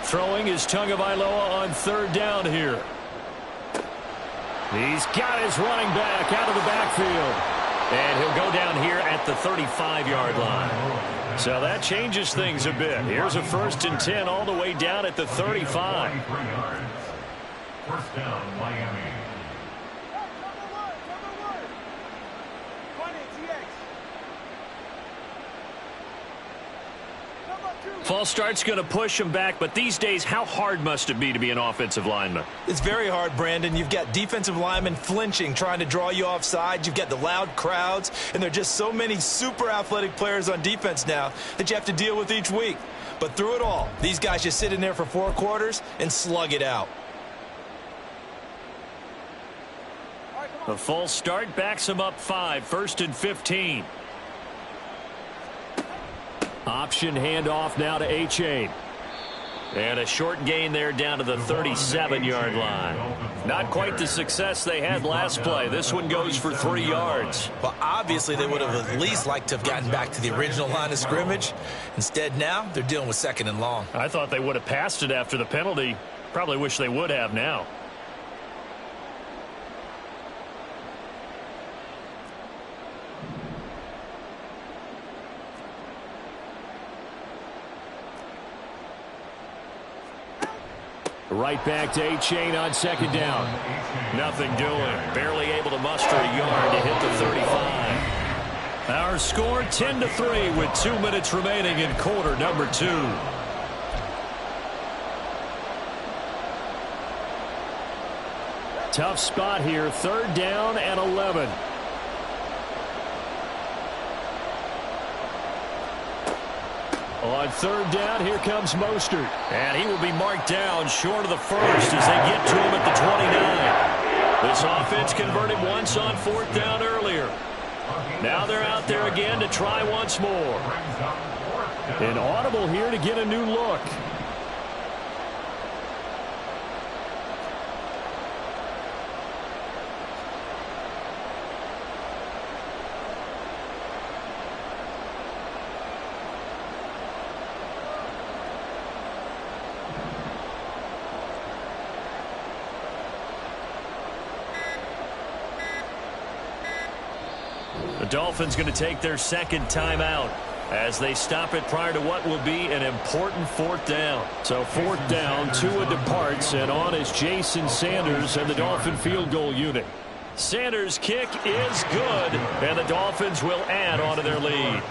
Throwing is Tagovailoa on third down here. He's got his running back out of the backfield. And he'll go down here at the 35-yard line. So that changes things a bit. Here's a 1st and 10 all the way down at the 35. First down, Miami. False start's going to push him back, but these days, how hard must it be to be an offensive lineman? It's very hard, Brandon. You've got defensive linemen flinching, trying to draw you offside. You've got the loud crowds, and there are just so many super athletic players on defense now that you have to deal with each week. But through it all, these guys just sit in there for 4 quarters and slug it out. The false start backs him up 5, 1st and 15. Option handoff now to A-Chain. And a short gain there down to the 37-yard line. Not quite the success they had last play. This one goes for 3 yards. Well, obviously they would have at least liked to have gotten back to the original line of scrimmage. Instead now they're dealing with 2nd and long. I thought they would have passed it after the penalty. Probably wish they would have now. Right back to A-Chain on 2nd down. Nothing doing. Barely able to muster a yard to hit the 35. Our score 10-3 with 2 minutes remaining in quarter number 2. Tough spot here. 3rd down and 11. On 3rd down, here comes Mostert. And he will be marked down short of the 1st as they get to him at the 29. This offense converted once on 4th down earlier. Now they're out there again to try once more. An audible here to get a new look. The Dolphins going to take their 2nd timeout as they stop it prior to what will be an important 4th down. So 4th down, Tua departs, and on is Jason Sanders and the Dolphin field goal unit. Sanders' kick is good, and the Dolphins will add on to their lead.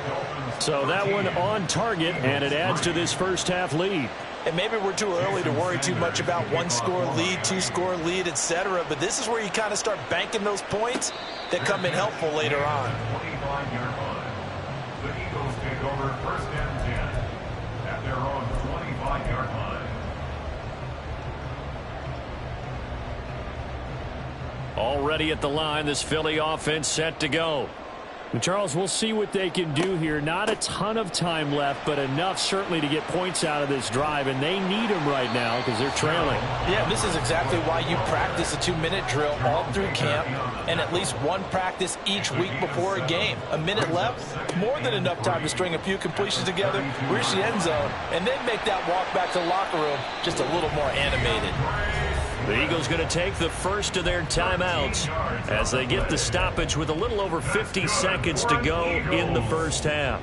So that one on target, and it adds to this first half lead. And maybe we're too early to worry too much about 1-score lead, 2-score lead, etc. But this is where you kind of start banking those points that come in helpful later on. 25-yard line. The Eagles take over 1st and 10 at their own 25-yard line. Already at the line, this Philly offense set to go. And Charles, we'll see what they can do here. Not a ton of time left, but enough certainly to get points out of this drive, and they need them right now because they're trailing. Yeah, this is exactly why you practice a 2-minute drill all through camp and at least one practice each week before a game. A minute left, more than enough time to string a few completions together, reach the end zone, and then make that walk back to the locker room just a little more animated. The Eagles going to take the first of their timeouts as they get the stoppage with a little over 50 seconds to go in the first half.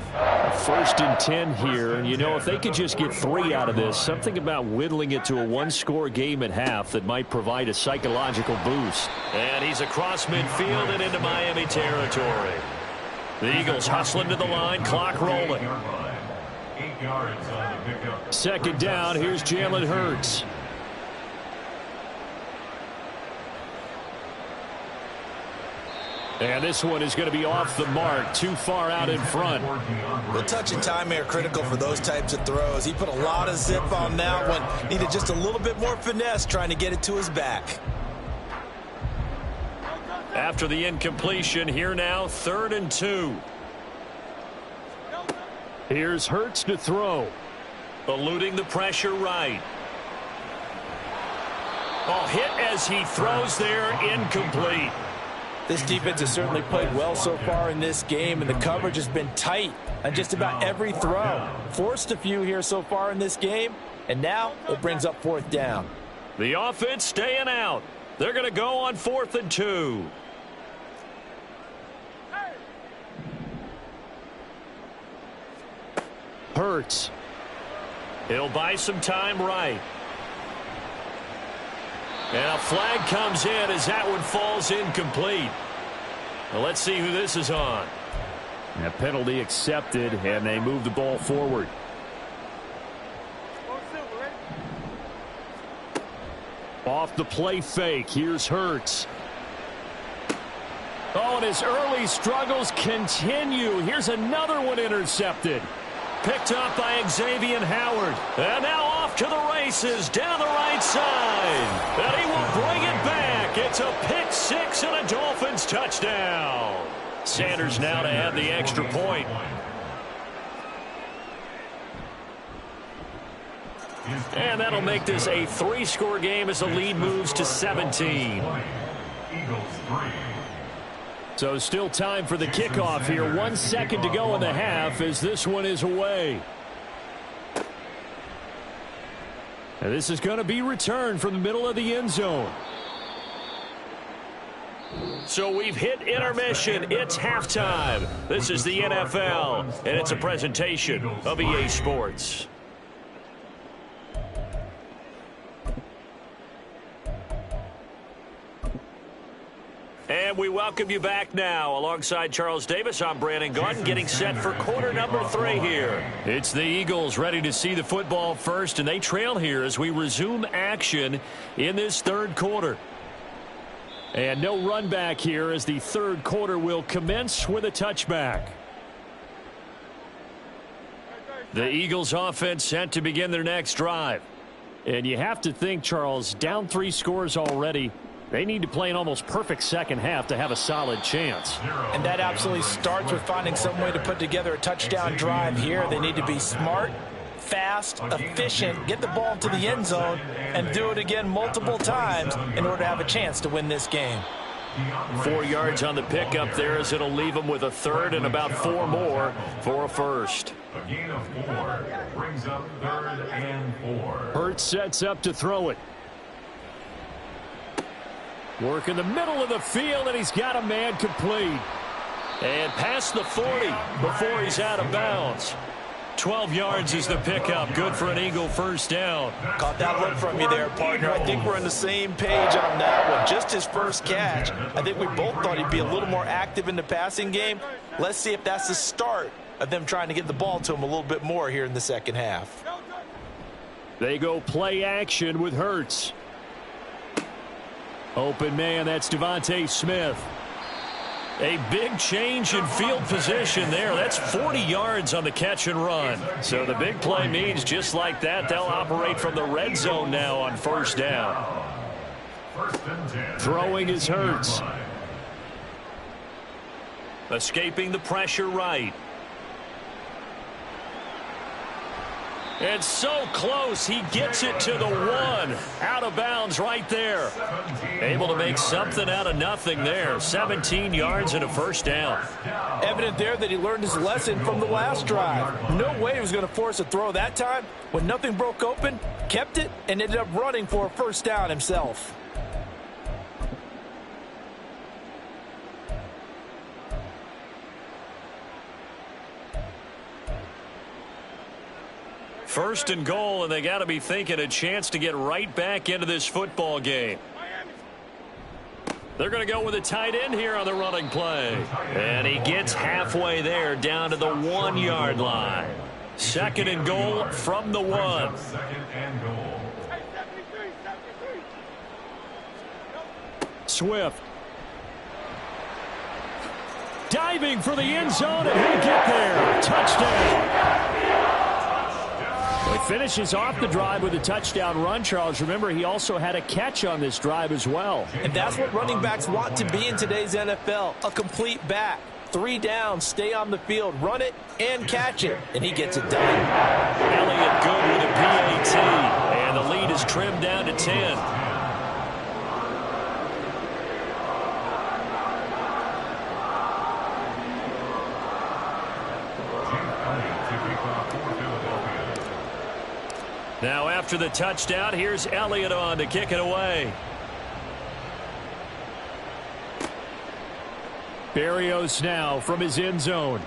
1st and 10 here, and you know, if they could just get 3 out of this, something about whittling it to a 1-score game at half that might provide a psychological boost. And he's across midfield and into Miami territory. The Eagles hustling to the line, clock rolling. 8 yards on the pickup. 2nd down, here's Jalen Hurts. And this one is going to be off the mark, too far out in front. The touch and time are critical for those types of throws. He put a lot of zip on that one. Needed just a little bit more finesse trying to get it to his back. After the incompletion, here now, 3rd and 2. Here's Hurts to throw. Eluding the pressure right. Oh, hit as he throws there, incomplete. This defense has certainly played well so far in this game, and the coverage has been tight on just about every throw. Forced a few here so far in this game, and now it brings up 4th down. The offense staying out. They're going to go on 4th and 2. Hurts. He'll buy some time right. And a flag comes in as that one falls incomplete. Well, let's see who this is on. A penalty accepted, and they move the ball forward. Off the play fake, here's Hurts. Oh, and his early struggles continue. Here's another one intercepted. Picked up by Xavier Howard. And now off to the races down the right side. And he will bring it back. It's a pick 6 and a Dolphins touchdown. Sanders now to add the extra point. And that'll make this a 3-score game as the lead moves to 17. So still time for the kickoff here. 1 second to go in the half as this one is away. And this is going to be returned from the middle of the end zone. So we've hit intermission. It's halftime. This is the NFL, and it's a presentation of EA Sports. And we welcome you back now. Alongside Charles Davis, I'm Brandon Gaudin, getting set for quarter number 3 here. It's the Eagles ready to see the football first, and they trail here as we resume action in this 3rd quarter. And no run back here as the 3rd quarter will commence with a touchback. The Eagles offense set to begin their next drive. And you have to think, Charles, down 3 scores already. They need to play an almost perfect second half to have a solid chance. And that absolutely starts with finding some way to put together a touchdown drive here. They need to be smart, fast, efficient, get the ball to the end zone, and do it again multiple times in order to have a chance to win this game. 4 yards on the pickup there as it'll leave them with a 3rd and about 4 more for a first. A gain of 4 brings up 3rd and 4. Hurts sets up to throw it. Work in the middle of the field, and he's got a man complete. And past the 40 before he's out of bounds. 12 yards is the pickup. Good for an Eagle first down. Caught that look from you there, partner. I think we're on the same page on that one. Just his first catch. I think we both thought he'd be a little more active in the passing game. Let's see if that's the start of them trying to get the ball to him a little bit more here in the second half. They go play action with Hurts. Open man, that's Devontae Smith. A big change in field position there. That's 40 yards on the catch and run. So the big play means just like that, they'll operate from the red zone now on first down. Throwing is Hurts. Escaping the pressure right. And so close, he gets it to the 1. Out of bounds right there. Able to make something out of nothing there. 17 yards and a first down. Evident there that he learned his lesson from the last drive. No way he was going to force a throw that time. When nothing broke open, kept it, and ended up running for a first down himself. First and goal, and they got to be thinking a chance to get right back into this football game. They're going to go with a tight end here on the running play. And he gets halfway there down to the 1-yard line. Second and goal from the 1. Swift. diving for the end zone, and he'll get there. Touchdown. He finishes off the drive with a touchdown run, Charles. Remember, he also had a catch on this drive as well. And that's what running backs want to be in today's NFL, a complete back. 3 downs, stay on the field, run it, and catch it. And he gets it done. Elliott good with a PAT. And the lead is trimmed down to 10. Now after the touchdown, here's Elliott on to kick it away. Berrios now from his end zone.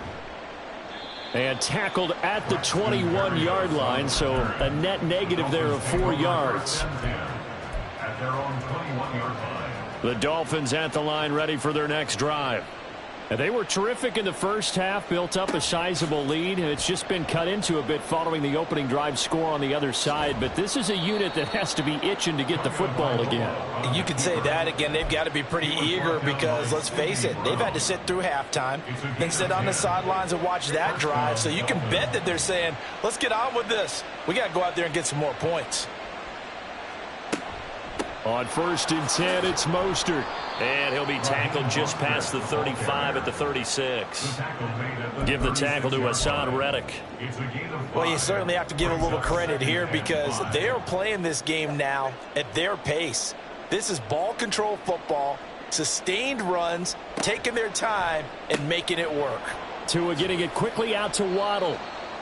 And tackled at the 21-yard line, so a net negative there of 4 yards. At their own 21-yard line. The Dolphins at the line ready for their next drive. And they were terrific in the first half, built up a sizable lead, and it's just been cut into a bit following the opening drive score on the other side. But this is a unit that has to be itching to get the football again. You could say that again. They've got to be pretty eager because, let's face it, they've had to sit through halftime, then sit on the sidelines and watch that drive. So you can bet that they're saying, let's get on with this. We got to go out there and get some more points. On 1st and 10, it's Mostert. And he'll be tackled just past the 35 at the 36. Give the tackle to Hassan Reddick. Well, you certainly have to give a little credit here because they are playing this game now at their pace. This is ball control football, sustained runs, taking their time, and making it work. Tua getting it quickly out to Waddle.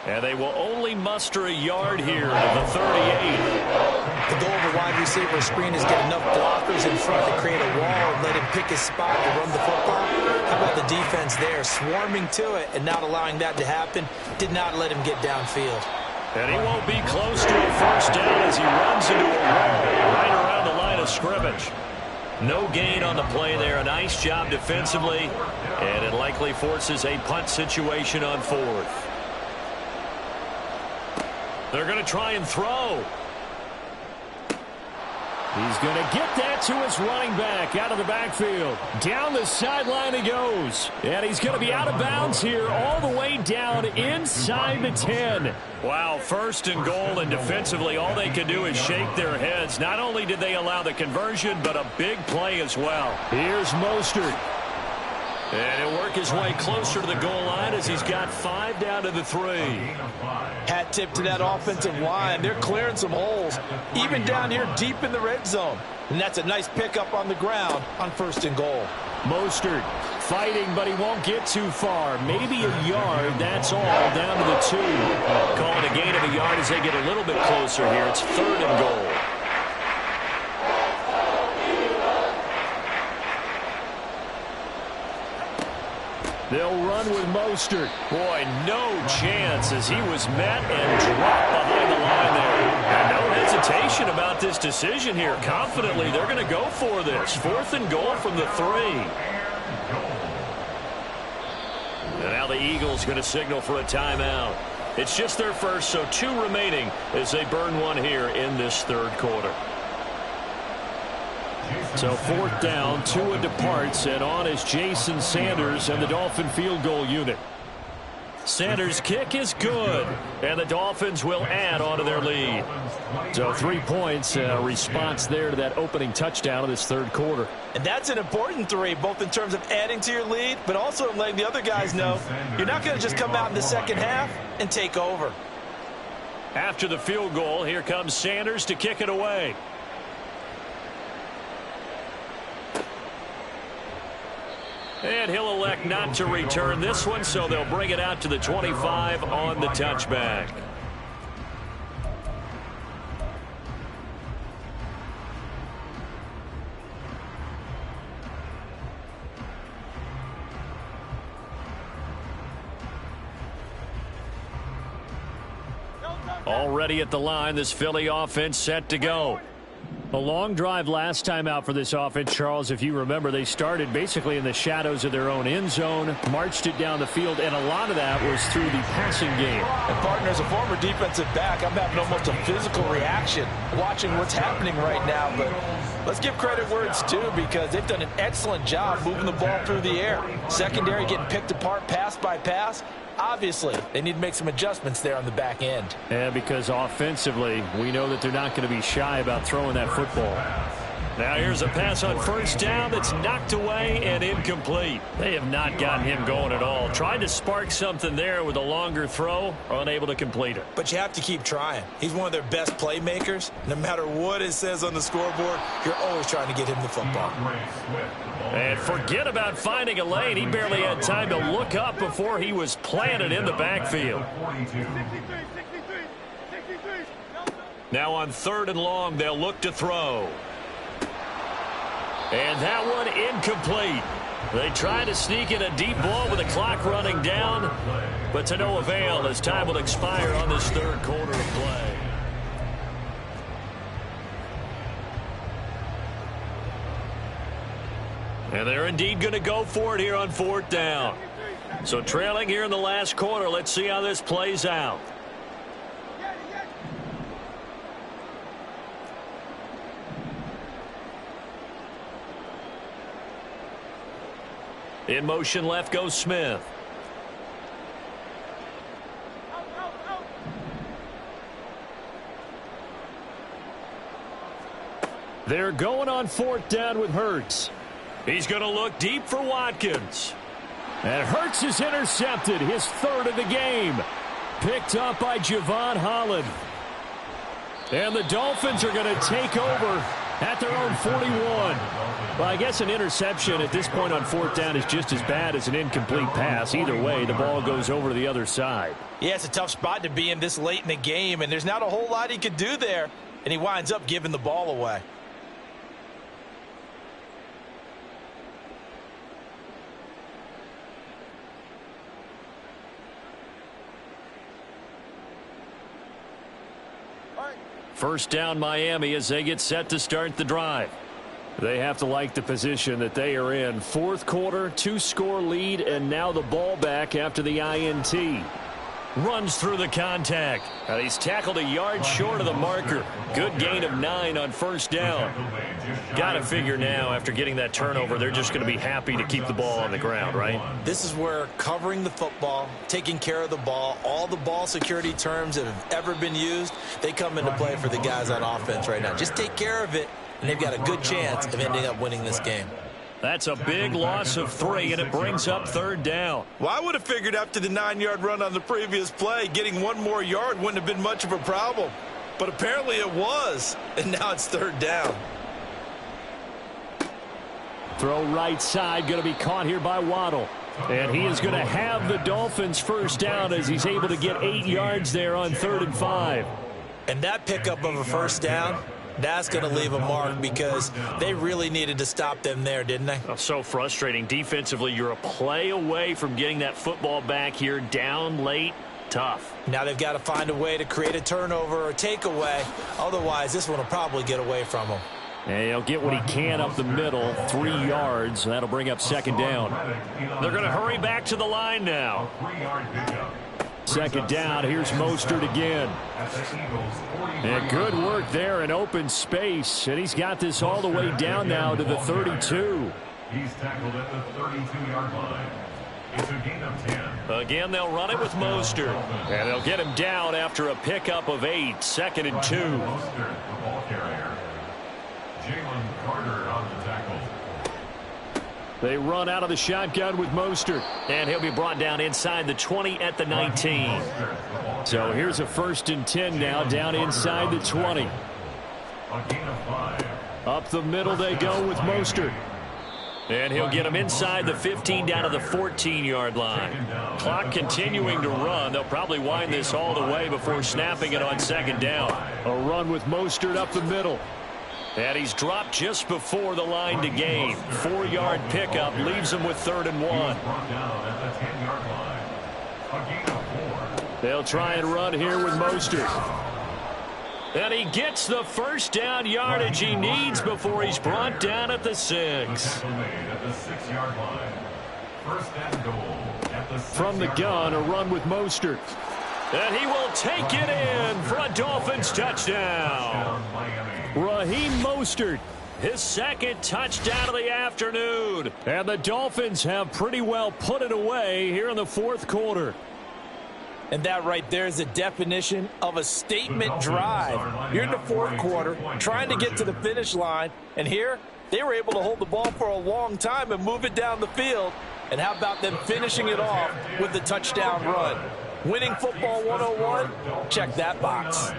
And they will only muster a yard here at the 38. The goal of a wide receiver screen is get enough blockers in front to create a wall and let him pick his spot to run the football. How about the defense there, swarming to it and not allowing that to happen? Did not let him get downfield. And he won't be close to a first down as he runs into a wall right around the line of scrimmage. No gain on the play there. A nice job defensively, and it likely forces a punt situation on 4th. They're going to try and throw. He's going to get that to his running back out of the backfield. Down the sideline he goes. And he's going to be out of bounds here all the way down inside the 10. Wow, 1st and goal, and defensively all they can do is shake their heads. Not only did they allow the conversion, but a big play as well. Here's Mostert. And he'll work his way closer to the goal line as he's got 5 down to the 3. Hat tip to that offensive line. They're clearing some holes, even down here deep in the red zone. And that's a nice pickup on the ground on 1st and goal. Mostert fighting, but he won't get too far. Maybe a yard, that's all, down to the 2. Calling a gain of a yard as they get a little bit closer here. It's 3rd and goal. They'll run with Mostert. Boy, no chance as he was met and dropped behind the line there. And no hesitation about this decision here. Confidently, they're going to go for this. 4th and goal from the 3. And now the Eagles going to signal for a timeout. It's just their first, so 2 remaining as they burn one here in this 3rd quarter. So 4th down, Tua departs, and on is Jason Sanders and the Dolphin field goal unit. Sanders' kick is good, and the Dolphins will add on to their lead. So 3 points, a response there to that opening touchdown in this 3rd quarter. And that's an important 3, both in terms of adding to your lead, but also in letting the other guys know you're not going to just come out in the second half and take over. After the field goal, here comes Sanders to kick it away. And he'll elect not to return this one, so they'll bring it out to the 25 on the touchback. Already at the line, this Philly offense set to go. A long drive last time out for this offense, Charles. If you remember, they started basically in the shadows of their own end zone, marched it down the field, and a lot of that was through the passing game. And partner, as a former defensive back, I'm having almost a physical reaction watching what's happening right now. But let's give credit where it's due, because they've done an excellent job moving the ball through the air. Secondary getting picked apart pass by pass. Obviously, they need to make some adjustments there on the back end. Yeah, because offensively, we know that they're not going to be shy about throwing that football. Now here's a pass on first down that's knocked away and incomplete. They have not gotten him going at all. Tried to spark something there with a longer throw, unable to complete it. But you have to keep trying. He's one of their best playmakers. No matter what it says on the scoreboard, you're always trying to get him the football. And forget about finding a lane. He barely had time to look up before he was planted in the backfield. Now on 3rd and long, they'll look to throw. And that one incomplete. They try to sneak in a deep ball with the clock running down, but to no avail as time will expire on this 3rd quarter of play. And they're indeed going to go for it here on 4th down. So trailing here in the last quarter, let's see how this plays out. In motion left goes Smith. They're going on 4th down with Hurts. He's going to look deep for Watkins. And Hurts is intercepted, his 3rd of the game. Picked up by Javon Holland. And the Dolphins are going to take over at their own 41. Well, I guess an interception at this point on 4th down is just as bad as an incomplete pass. Either way, the ball goes over to the other side. Yeah, it's a tough spot to be in this late in the game, and there's not a whole lot he could do there, and he winds up giving the ball away. First down Miami as they get set to start the drive. They have to like the position that they are in. 4th quarter, 2-score lead, and now the ball back after the INT. Runs through the contact. And he's tackled a yard short of the marker. Good gain of 9 on 1st down. Got to figure now, after getting that turnover, they're just going to be happy to keep the ball on the ground, right? This is where covering the football, taking care of the ball, all the ball security terms that have ever been used, they come into play for the guys on offense right now. Just take care of it, and they've got a good chance of ending up winning this game. That's a big loss of 3, and it brings up 3rd down. Well, I would have figured after the 9-yard run on the previous play, getting 1 more yard wouldn't have been much of a problem. But apparently it was, and now it's 3rd down. Throw right side, going to be caught here by Waddle. And he is going to have the Dolphins' first down as he's able to get 8 yards there on 3rd and 5. And that pickup of a first down, that's going to leave a mark, because they really needed to stop them there, didn't they? Oh, so frustrating. Defensively, you're a play away from getting that football back here, down late. Tough. Now they've got to find a way to create a turnover or takeaway. Otherwise, this one will probably get away from them. And he'll get what he can up the middle, 3 yards. That'll bring up 2nd down. They're going to hurry back to the line now. 2nd down, here's Mostert again. And good work there in open space. And he's got this all the way down now to the 32. He's tackled at the 32-yard line. It's a gain of 10. Again, they'll run it with Mostert. And they'll get him down after a pickup of 8. 2nd and 2. Mostert, the ball carrier. Jalen Carter on the tackle. They run out of the shotgun with Mostert. And he'll be brought down inside the 20 at the 19. So here's a 1st and 10 now, down inside the 20. A gain of 5. Up the middle they go with Mostert. And he'll get him inside the 15 down to the 14-yard line. Clock continuing to run. They'll probably wind this all the way before snapping it on 2nd down. A run with Mostert up the middle. And he's dropped just before the line to gain. 4-yard pickup leaves him with 3rd and 1. They'll try and run here with Mostert. And he gets the first down yardage he needs before he's brought down at the 6. From the gun, a run with Mostert. And he will take it in for a Dolphins touchdown. Raheem Mostert, his second touchdown of the afternoon. And the Dolphins have pretty well put it away here in the fourth quarter. And that right there is the definition of a statement drive. You're in the fourth quarter, trying to get to the finish line. And here, they were able to hold the ball for a long time and move it down the field. And how about them finishing it off with the touchdown run? Winning football 101? Check that box.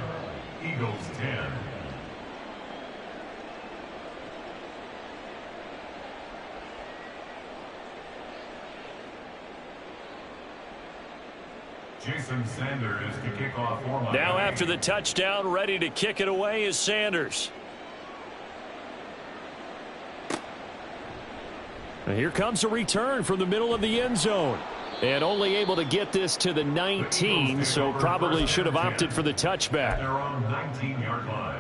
Eagles 10. Jason Sanders to kick off for Miami. Now after the touchdown, ready to kick it away is Sanders. And here comes a return from the middle of the end zone. And only able to get this to the 19, so probably should have opted for the touchback. Their own 19-yard line.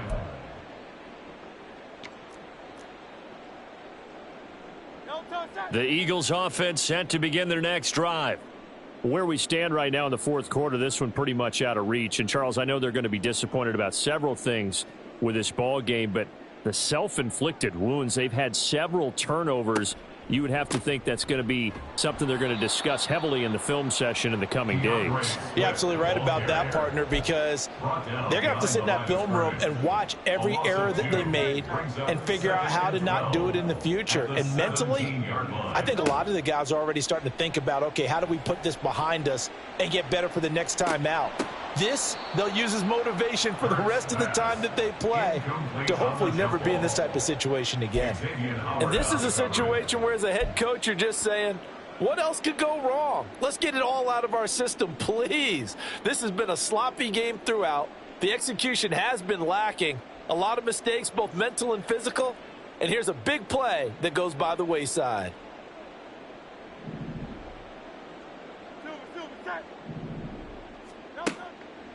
The Eagles offense set to begin their next drive. Where we stand right now in the fourth quarter, this one pretty much out of reach. And, Charles, I know they're going to be disappointed about several things with this ball game, but the self-inflicted wounds, they've had several turnovers. You would have to think that's going to be something they're going to discuss heavily in the film session in the coming days. You're absolutely right about that, partner, because they're going to have to sit in that film room and watch every error that they made and figure out how to not do it in the future. And mentally, I think a lot of the guys are already starting to think about, okay, how do we put this behind us and get better for the next time out? This, they'll use as motivation for the rest of the time that they play to hopefully never be in this type of situation again. And this is a situation where as a head coach, you're just saying, what else could go wrong? Let's get it all out of our system, please. This has been a sloppy game throughout. The execution has been lacking. A lot of mistakes, both mental and physical. And here's a big play that goes by the wayside.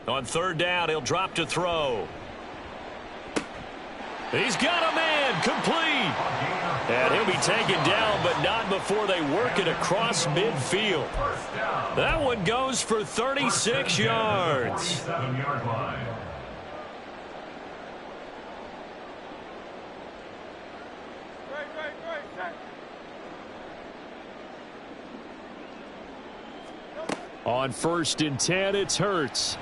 On third down, he'll drop to throw. He's got a man, complete. And he'll be taken down, but not before they work it across midfield. That one goes for 36 yards. 37-yard line. On 1st and 10, it's Hurts.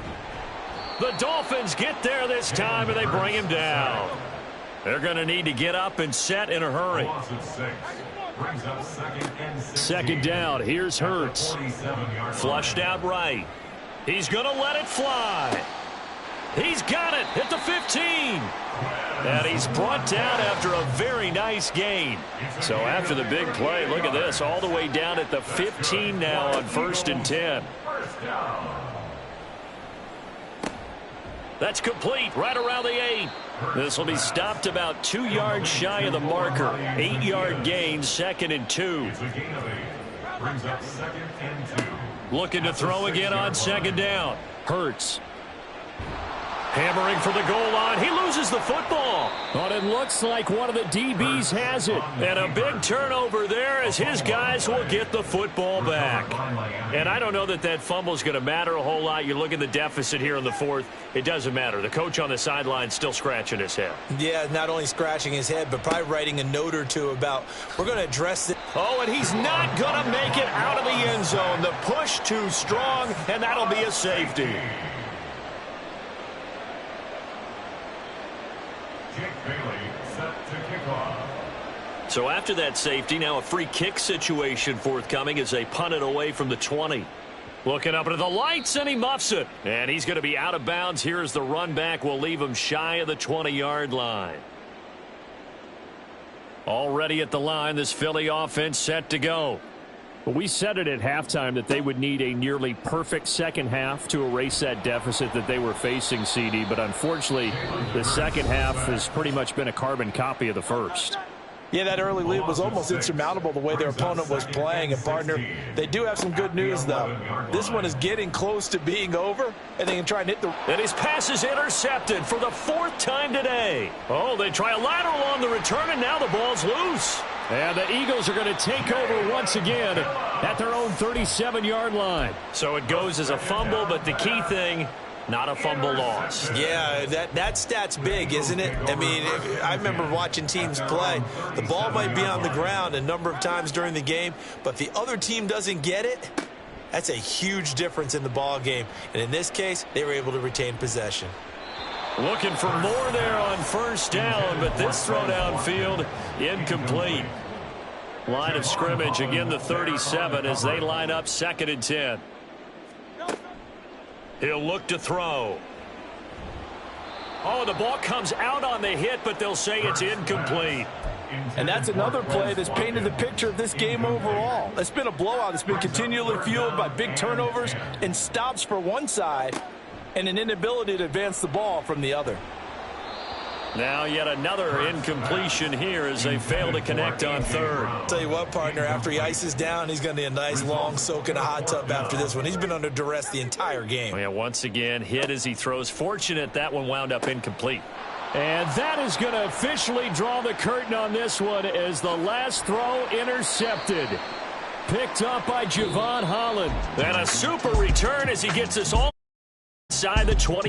The Dolphins get there this time, and they bring him down. They're going to need to get up and set in a hurry. Second down, here's Hurts. Flushed out right. He's going to let it fly. He's got it at the 15. And he's brought down after a very nice gain. So after the big play, look at this, all the way down at the 15 now on 1st and 10. That's complete right around the 8. This will be stopped about 2 yards shy of the marker. 8-yard gain, 2nd and 2. Looking to throw again on 2nd down. Hurts. Hammering for the goal line. He loses the football. But it looks like one of the DBs has it. And a big turnover there as his guys will get the football back. And I don't know that that fumble is going to matter a whole lot. You look at the deficit here in the fourth. It doesn't matter. The coach on the sideline still scratching his head. Yeah, not only scratching his head, but probably writing a note or two about, we're going to address it. Oh, and he's not going to make it out of the end zone. The push too strong, and that'll be a safety. So after that safety, now a free kick situation forthcoming as they punt it away from the 20. Looking up into the lights, and he muffs it. And he's going to be out of bounds. Here's the run back. We'll leave him shy of the 20-yard line. Already at the line, this Philly offense set to go. Well, we said it at halftime that they would need a nearly perfect second half to erase that deficit that they were facing, CD. But unfortunately, the second half has pretty much been a carbon copy of the first. Yeah, that early lead was almost insurmountable the way their opponent was playing. And, partner, they do have some good news, though. This one is getting close to being over, and they can try and hit the... And his pass is intercepted for the 4th time today. Oh, they try a lateral on the return, and now the ball's loose. And the Eagles are going to take over once again at their own 37-yard line. So it goes as a fumble, but the key thing, not a fumble loss. Yeah, that stat's big, isn't it? I mean, I remember watching teams play. The ball might be on the ground a number of times during the game, but if the other team doesn't get it, that's a huge difference in the ball game. And in this case, they were able to retain possession. Looking for more there on first down, but this throw downfield incomplete. Line of scrimmage, again the 37 as they line up 2nd and 10. He'll look to throw. Oh, the ball comes out on the hit, but they'll say it's incomplete. And that's another play that's painted the picture of this game overall. It's been a blowout. It's been continually fueled by big turnovers and stops for one side and an inability to advance the ball from the other. Now yet another incompletion here as they fail to connect on 3rd. Tell you what, partner, after he ices down, he's going to need a nice long soak in a hot tub after this one. He's been under duress the entire game. Oh, yeah, once again, hit as he throws. Fortunate that one wound up incomplete. And that is going to officially draw the curtain on this one as the last throw intercepted. Picked up by Javon Holland. And a super return as he gets us all inside the 20.